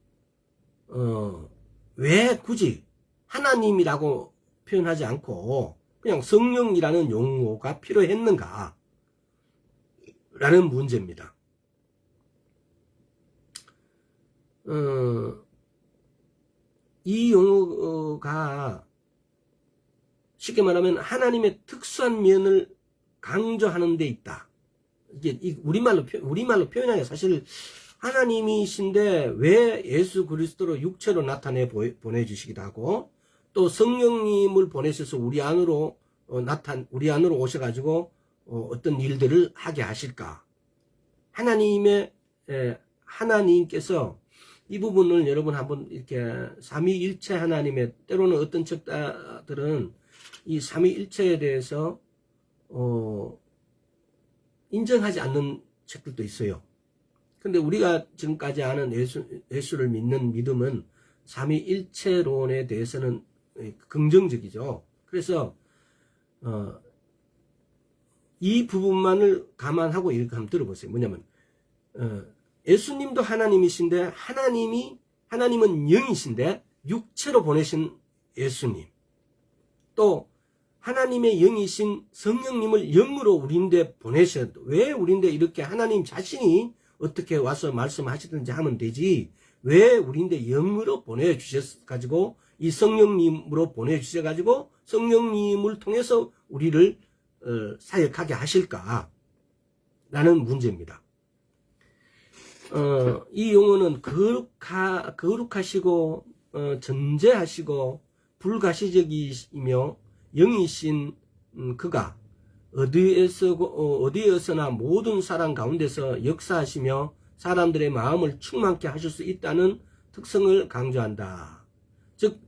왜 굳이 하나님이라고 표현하지 않고 그냥 성령이라는 용어가 필요했는가 라는 문제입니다. 이 용어가 쉽게 말하면 하나님의 특수한 면을 강조하는 데 있다. 이게 우리말로 표현하기가 사실 하나님이신데 왜 예수 그리스도로 육체로 나타내 보내주시기도 하고, 또 성령님을 보내셔서 우리 안으로 오셔가지고 어떤 일들을 하게 하실까? 하나님께서 이 부분을 여러분 한번 이렇게 삼위일체 하나님의, 때로는 어떤 책들은 이 삼위일체에 대해서 인정하지 않는 책들도 있어요. 근데 우리가 지금까지 아는 예수를 믿는 믿음은 삼위일체론에 대해서는 긍정적이죠. 그래서 이 부분만을 감안하고 이렇게 한번 들어보세요. 뭐냐면 예수님도 하나님이신데 하나님은 영이신데 육체로 보내신 예수님, 또 하나님의 영이신 성령님을 영으로 우리인데 보내셔도, 왜 우리인데 이렇게 하나님 자신이 어떻게 와서 말씀하시든지 하면 되지, 왜 우리인데 영으로 보내주셔가지고 이 성령님으로 보내주셔가지고 성령님을 통해서 우리를 사역하게 하실까 라는 문제입니다. 이 용어는 거룩하시고 전제하시고 불가시적이며 영이신 그가 어디에서나 모든 사람 가운데서 역사하시며 사람들의 마음을 충만케 하실 수 있다는 특성을 강조한다. 즉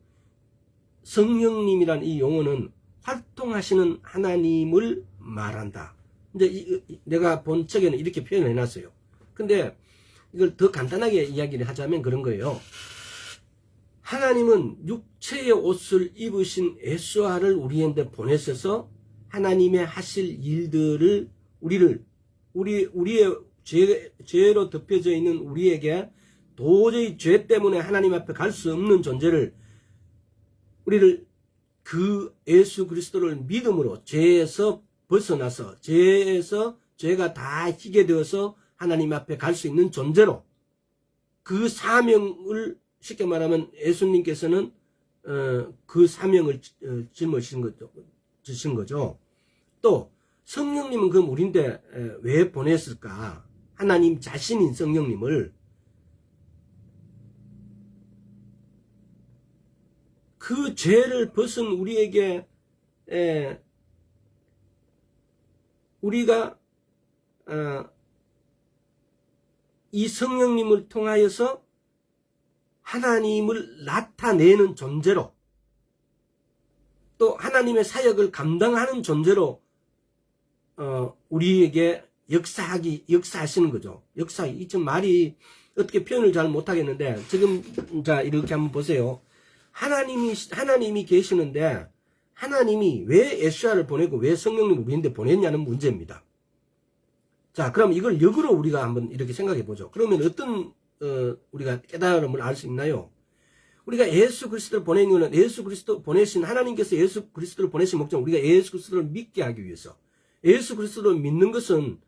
성령님이란 이 용어는 활동하시는 하나님을 말한다. 이제 내가 본 책에는 이렇게 표현을 해놨어요. 근데 이걸 더 간단하게 이야기를 하자면 그런 거예요. 하나님은 육체의 옷을 입으신 예수아를 우리한테 보내셔서 하나님의 하실 일들을 우리의 죄로 덮여져 있는 우리에게 도저히 죄 때문에 하나님 앞에 갈 수 없는 존재를 우리를 그 예수 그리스도를 믿음으로 죄에서 벗어나서 죄가 다 희게 되어서 하나님 앞에 갈 수 있는 존재로 그 사명을 쉽게 말하면 예수님께서는 그 사명을 주신 거죠. 또 성령님은 그럼 우리인데 왜 보냈을까? 하나님 자신인 성령님을 그 죄를 벗은 우리에게 우리가 이 성령님을 통하여서 하나님을 나타내는 존재로, 또 하나님의 사역을 감당하는 존재로 우리에게 역사하시는 거죠. 이 좀 말이 어떻게 표현을 잘 못하겠는데, 지금 자 이렇게 한번 보세요. 하나님이 계시는데 하나님이 왜 예수아를 보내고 왜 성령님을 우리한테 보냈냐는 문제입니다. 자, 그럼 이걸 역으로 우리가 한번 이렇게 생각해 보죠. 그러면 어떤 우리가 깨달음을 알 수 있나요? 우리가 예수 그리스도를 보낸 이유는 예수 그리스도 보내신 하나님께서 예수 그리스도를 보내신 목적은 우리가 예수 그리스도를 믿게 하기 위해서. 예수 그리스도를 믿는 것은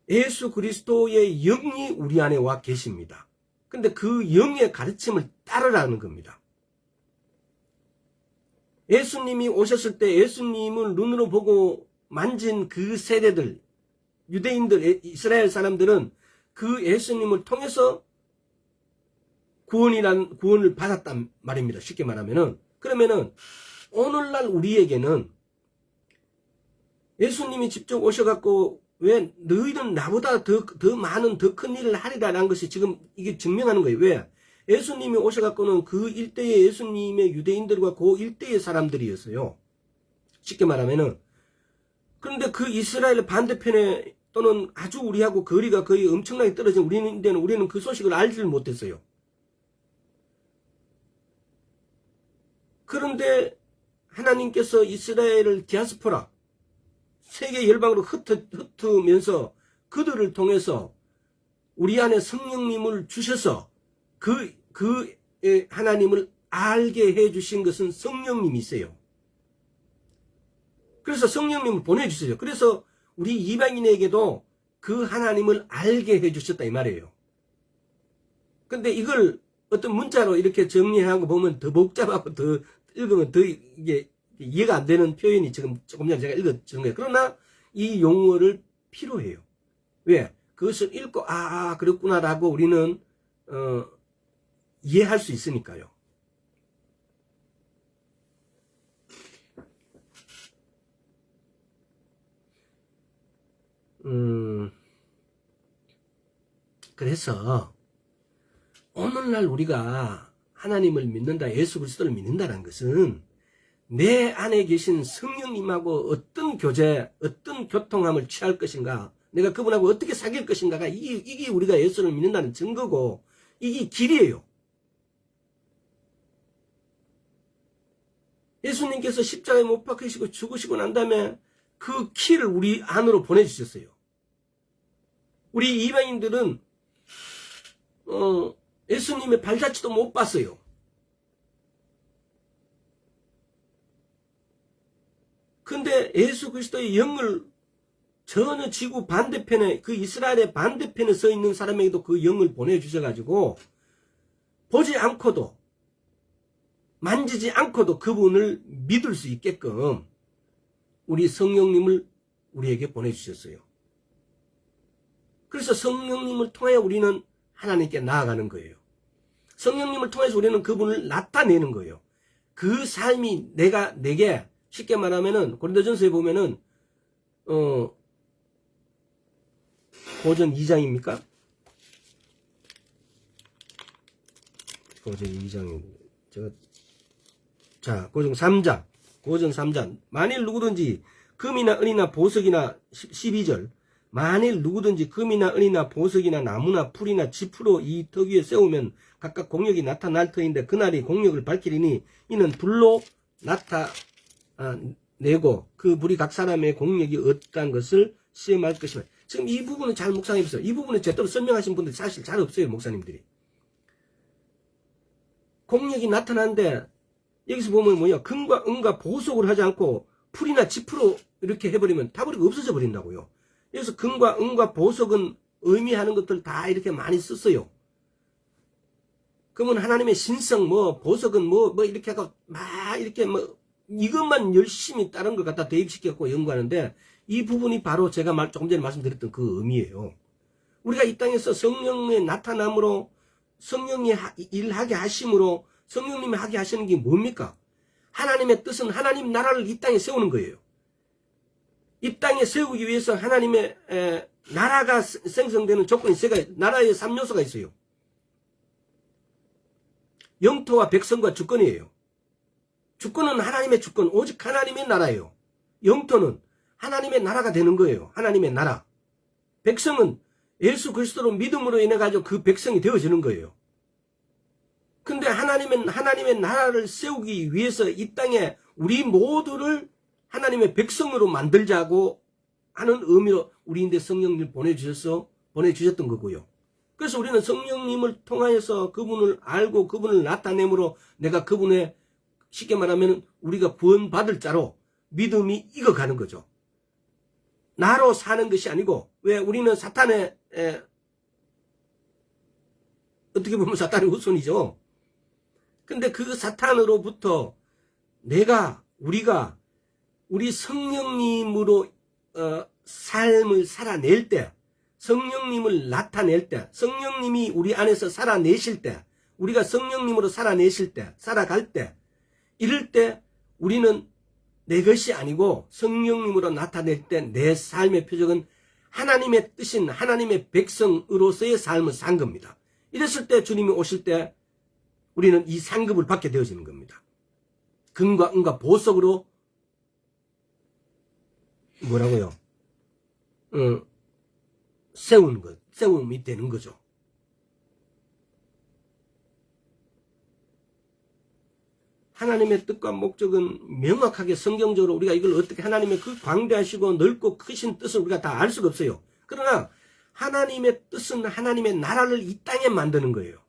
예수 그리스도의 영이 우리 안에 와 계십니다. 근데 그 영의 가르침을 따르라는 겁니다. 예수님이 오셨을 때 예수님을 눈으로 보고 만진 그 세대들, 유대인들, 이스라엘 사람들은 그 예수님을 통해서 구원을 받았단 말입니다. 쉽게 말하면은. 그러면은 오늘날 우리에게는 예수님이 직접 오셔갖고 왜 너희들은 나보다 더 많은 더 큰 일을 하리라는 것이 지금 이게 증명하는 거예요. 왜? 예수님이 오셔갖고는 그 일대의 예수님의 유대인들과 그 일대의 사람들이었어요. 쉽게 말하면은. 그런데 그 이스라엘 반대편에 또는 아주 우리하고 거리가 거의 엄청나게 떨어진 우리는 그 소식을 알지를 못했어요. 그런데 하나님께서 이스라엘을 디아스포라, 세계 열방으로 흩으면서 그들을 통해서 우리 안에 성령님을 주셔서 그 하나님을 알게 해주신 것은 성령님이세요. 그래서 성령님을 보내주세요. 그래서 우리 이방인에게도 그 하나님을 알게 해주셨다 이 말이에요. 근데 이걸 어떤 문자로 이렇게 정리하고 보면 더 복잡하고 더 읽으면 더 이게 이해가 안 되는 표현이 지금 조금 전에 제가 읽어준 거예요. 그러나 이 용어를 필요해요. 왜? 그것을 읽고 그렇구나라고 우리는 이해할 수 있으니까요. 그래서 오늘날 우리가 하나님을 믿는다, 예수 그리스도를 믿는다는 것은 내 안에 계신 성령님하고 어떤 교제, 어떤 교통함을 취할 것인가, 내가 그분하고 어떻게 사귈 것인가가 이게 우리가 예수를 믿는다는 증거고, 이게 길이에요. 예수님께서 십자가에 못 박히시고 죽으시고 난 다음에 그 키를 우리 안으로 보내주셨어요. 우리 이방인들은 예수님의 발자취도 못 봤어요. 근데 예수 그리스도의 영을 전혀 지구 반대편에, 그 이스라엘의 반대편에 서 있는 사람에게도 그 영을 보내주셔가지고 보지 않고도 만지지 않고도 그분을 믿을 수 있게끔 우리 성령님을 우리에게 보내주셨어요. 그래서 성령님을 통해 우리는 하나님께 나아가는 거예요. 성령님을 통해서 우리는 그분을 나타내는 거예요. 그 삶이 내게 쉽게 말하면은 고린도전서에 보면은 고전 2장입니까? 고전 2장입니다. 고전 3장. 만일 누구든지 금이나 은이나 보석이나 12절. 만일 누구든지 금이나 은이나 보석이나 나무나 풀이나 지푸로 이 덕 위에 세우면 각각 공력이 나타날 터인데 그날이 공력을 밝히리니 이는 불로 나타내고 그 불이 각 사람의 공력이 어떠한 것을 시험할 것이며. 지금 이 부분은 잘 묵상해 보세요. 이 부분은 제대로 설명하신 분들이 사실 잘 없어요, 목사님들이. 공력이 나타나는데 여기서 보면 뭐냐, 금과 은과 보석을 하지 않고 풀이나 지푸로 이렇게 해버리면 타버리고 없어져 버린다고요. 여기서 금과 은과 보석은 의미하는 것들 다 이렇게 많이 썼어요. 그러면 하나님의 신성, 보석은 이렇게 하고 막 이렇게 이것만 열심히 다른 걸 갖다 대입시켜갖고 연구하는데, 이 부분이 바로 제가 조금 전에 말씀드렸던 그 의미예요. 우리가 이 땅에서 성령의 나타남으로, 성령이 일하게 하심으로, 성령님이 하게 하시는 게 뭡니까? 하나님의 뜻은 하나님 나라를 이 땅에 세우는 거예요. 이 땅에 세우기 위해서 하나님의 나라가 생성되는 조건이 나라의 3요소가 있어요. 영토와 백성과 주권이에요. 주권은 하나님의 주권, 오직 하나님의 나라예요. 영토는 하나님의 나라가 되는 거예요. 하나님의 나라. 백성은 예수 그리스도로 믿음으로 인해 가지고 그 백성이 되어지는 거예요. 근데 하나님의 나라를 세우기 위해서 이 땅에 우리 모두를 하나님의 백성으로 만들자고 하는 의미로 우리인데 성령님을 보내주셨던 거고요. 그래서 우리는 성령님을 통하여서 그분을 알고 그분을 나타내므로 내가 그분의, 쉽게 말하면 우리가 구원받을 자로 믿음이 익어가는 거죠. 나로 사는 것이 아니고, 왜 우리는 사탄의 어떻게 보면 사탄의 후손이죠. 근데 그 사탄으로부터 우리가 우리 성령님으로 삶을 살아낼 때, 성령님을 나타낼 때, 성령님이 우리 안에서 살아내실 때, 우리가 성령님으로 살아갈 때, 이럴 때 우리는 내 것이 아니고 성령님으로 나타낼 때 내 삶의 표적은 하나님의 뜻인 하나님의 백성으로서의 삶을 산 겁니다. 이랬을 때 주님이 오실 때 우리는 이 상급을 받게 되어지는 겁니다. 금과 은과 보석으로 세움이 되는 거죠. 하나님의 뜻과 목적은 명확하게 성경적으로 우리가 이걸 어떻게 하나님의 그 광대하시고 넓고 크신 뜻을 우리가 다 알 수가 없어요. 그러나 하나님의 뜻은 하나님의 나라를 이 땅에 만드는 거예요.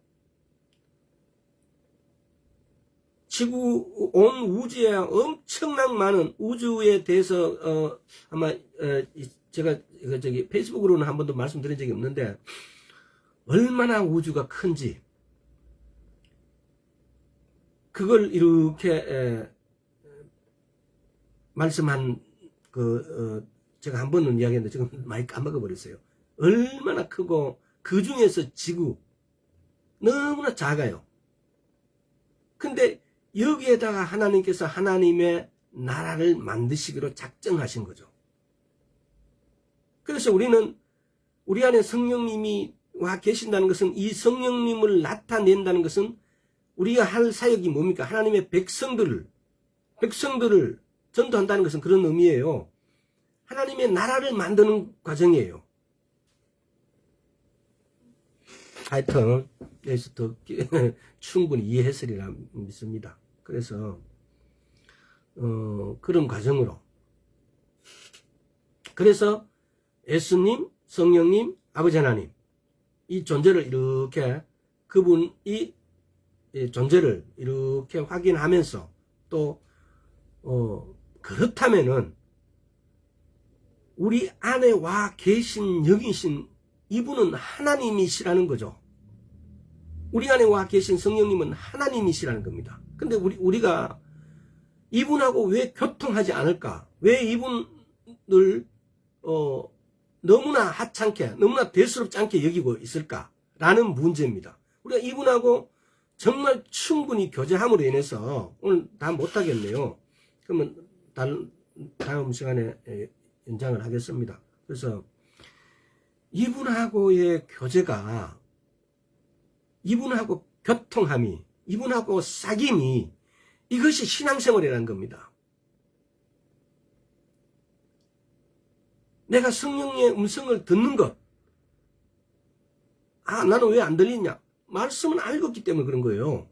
온 우주에 엄청난 많은 우주에 대해서 아마 제가 페이스북으로는 한 번도 말씀드린 적이 없는데, 얼마나 우주가 큰지 그걸 이렇게 말씀한 제가 한 번은 이야기했는데 지금 많이 까먹어 버렸어요. 얼마나 크고 그 중에서 지구 너무나 작아요. 근데 여기에다가 하나님께서 하나님의 나라를 만드시기로 작정하신 거죠. 그래서 우리는 우리 안에 성령님이 와 계신다는 것은, 이 성령님을 나타낸다는 것은 우리가 할 사역이 뭡니까? 하나님의 백성들을 백성들을 전도한다는 것은 그런 의미예요. 하나님의 나라를 만드는 과정이에요. 하여튼 여기서 더 충분히 이해했으리라 믿습니다. 그래서 그런 과정으로, 그래서 예수님, 성령님, 아버지 하나님, 이 존재를 이렇게, 그분이 존재를 이렇게 확인하면서 또 그렇다면은 우리 안에 와 계신 영이신 이분은 하나님이시라는 거죠. 우리 안에 와 계신 성령님은 하나님이시라는 겁니다. 근데 우리가 이분하고 왜 교통하지 않을까? 왜 이분을 너무나 하찮게, 너무나 대수롭지 않게 여기고 있을까라는 문제입니다. 우리가 이분하고 정말 충분히 교제함으로 인해서 오늘 다 못하겠네요. 그러면 다음 시간에 연장을 하겠습니다. 그래서 이분하고의 교제가, 이분하고 교통함이, 이분하고 사귐이, 이것이 신앙생활이라는 겁니다. 내가 성령의 음성을 듣는 것, 나는 왜 안 들리냐? 말씀은 알고 있기 때문에 그런 거예요.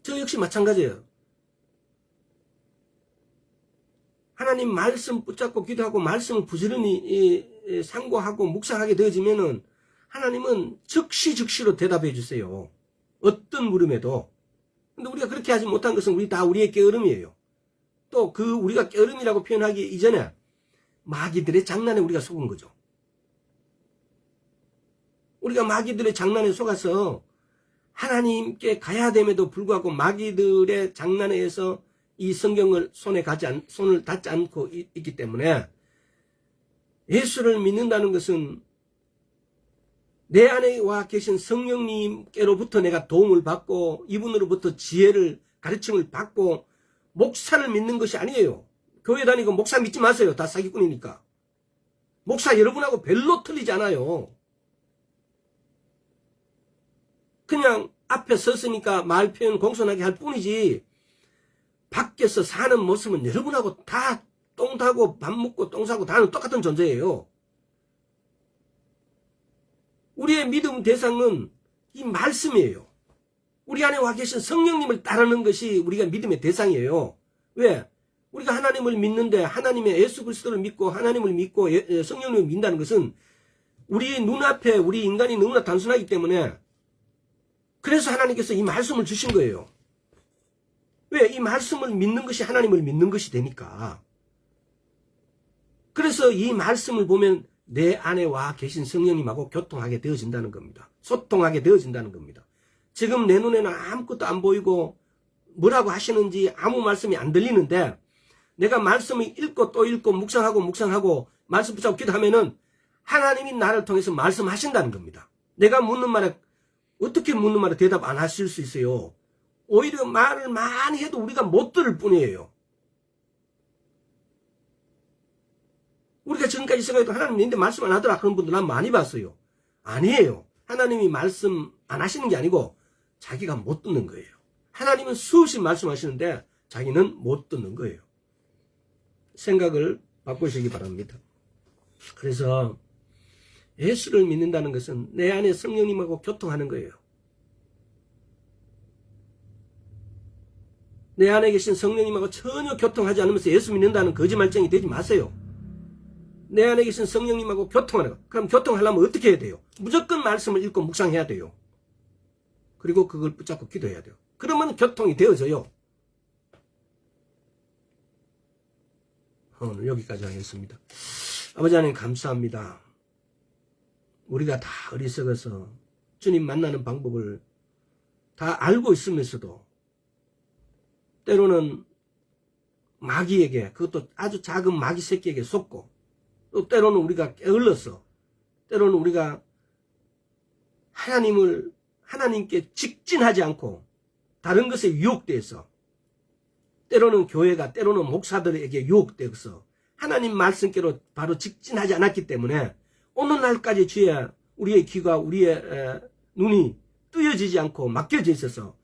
저 역시 마찬가지예요. 하나님 말씀 붙잡고 기도하고 말씀을 부지런히 상고하고 묵상하게 되어지면은 하나님은 즉시로 대답해 주세요. 어떤 물음에도. 근데 우리가 그렇게 하지 못한 것은 우리의 게으름이에요. 또 우리가 게으름이라고 표현하기 이전에 마귀들의 장난에 우리가 속은 거죠. 우리가 마귀들의 장난에 속아서 하나님께 가야 됨에도 불구하고 마귀들의 장난에 의해서 이 성경을 손을 닿지 않고 있기 때문에, 예수를 믿는다는 것은 내 안에 와 계신 성령님께로부터 내가 도움을 받고 이분으로부터 지혜를, 가르침을 받고 목사를 믿는 것이 아니에요. 교회 다니고 목사 믿지 마세요. 다 사기꾼이니까. 목사 여러분하고 별로 틀리지 않아요. 그냥 앞에 섰으니까 말 표현 공손하게 할 뿐이지, 밖에서 사는 모습은 여러분하고 다 똥 타고 밥 먹고 똥 싸고 다는 똑같은 존재예요. 우리의 믿음 대상은 이 말씀이에요. 우리 안에 와 계신 성령님을 따르는 것이 우리가 믿음의 대상이에요. 왜? 우리가 하나님을 믿는데, 하나님의 예수 그리스도를 믿고 하나님을 믿고 성령님을 믿는다는 것은 우리 눈앞에 우리 인간이 너무나 단순하기 때문에, 그래서 하나님께서 이 말씀을 주신 거예요. 왜? 이 말씀을 믿는 것이 하나님을 믿는 것이 되니까. 그래서 이 말씀을 보면 내 안에 와 계신 성령님하고 교통하게 되어진다는 겁니다. 소통하게 되어진다는 겁니다. 지금 내 눈에는 아무것도 안 보이고 뭐라고 하시는지 아무 말씀이 안 들리는데, 내가 말씀을 읽고 또 읽고 묵상하고 말씀 붙잡고 기도하면은 하나님이 나를 통해서 말씀하신다는 겁니다. 내가 묻는 말에, 어떻게 묻는 말에 대답 안 하실 수 있어요? 오히려 말을 많이 해도 우리가 못 들을 뿐이에요. 우리가 지금까지 생각해도 하나님 내인데 말씀 안 하더라 그런 분들 난 많이 봤어요. 아니에요. 하나님이 말씀 안 하시는 게 아니고 자기가 못 듣는 거예요. 하나님은 수없이 말씀하시는데 자기는 못 듣는 거예요. 생각을 바꾸시기 바랍니다. 그래서 예수를 믿는다는 것은 내 안에 성령님하고 교통하는 거예요. 내 안에 계신 성령님하고 전혀 교통하지 않으면서 예수 믿는다는 거짓말쟁이 되지 마세요. 내 안에 계신 성령님하고 교통하는 거. 그럼 교통하려면 어떻게 해야 돼요? 무조건 말씀을 읽고 묵상해야 돼요. 그리고 그걸 붙잡고 기도해야 돼요. 그러면 교통이 되어져요. 오늘 여기까지 하겠습니다. 아버지 하나님 감사합니다. 우리가 다 어리석어서 주님 만나는 방법을 다 알고 있으면서도 때로는 마귀에게, 그것도 아주 작은 마귀 새끼에게 속고, 또 때로는 우리가 게을러서, 때로는 우리가 하나님께 직진하지 않고 다른 것에 유혹돼서, 때로는 교회가, 때로는 목사들에게 유혹돼서 하나님 말씀께로 바로 직진하지 않았기 때문에 오늘날까지 주의 우리의 귀가, 우리의 눈이 뜨여지지 않고 막혀져 있어서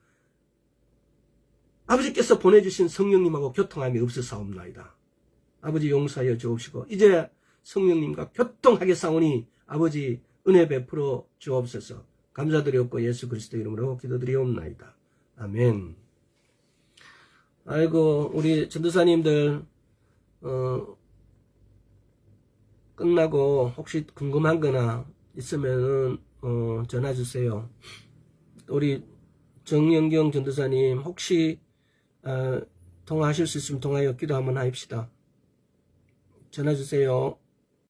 아버지께서 보내주신 성령님하고 교통함이 없어사옵나이다. 아버지 용서하여 주옵시고 이제 성령님과 교통하게 싸우니 아버지 은혜 베풀어 주옵소서. 감사드리옵고 예수 그리스도 이름으로 기도드리옵나이다. 아멘. 아이고 우리 전도사님들 끝나고 혹시 궁금한 거나 있으면은 전화 주세요. 우리 정영경 전도사님 혹시 통화하실 수 있으면 통화하여 기도 한번 하십시다. 전화 주세요.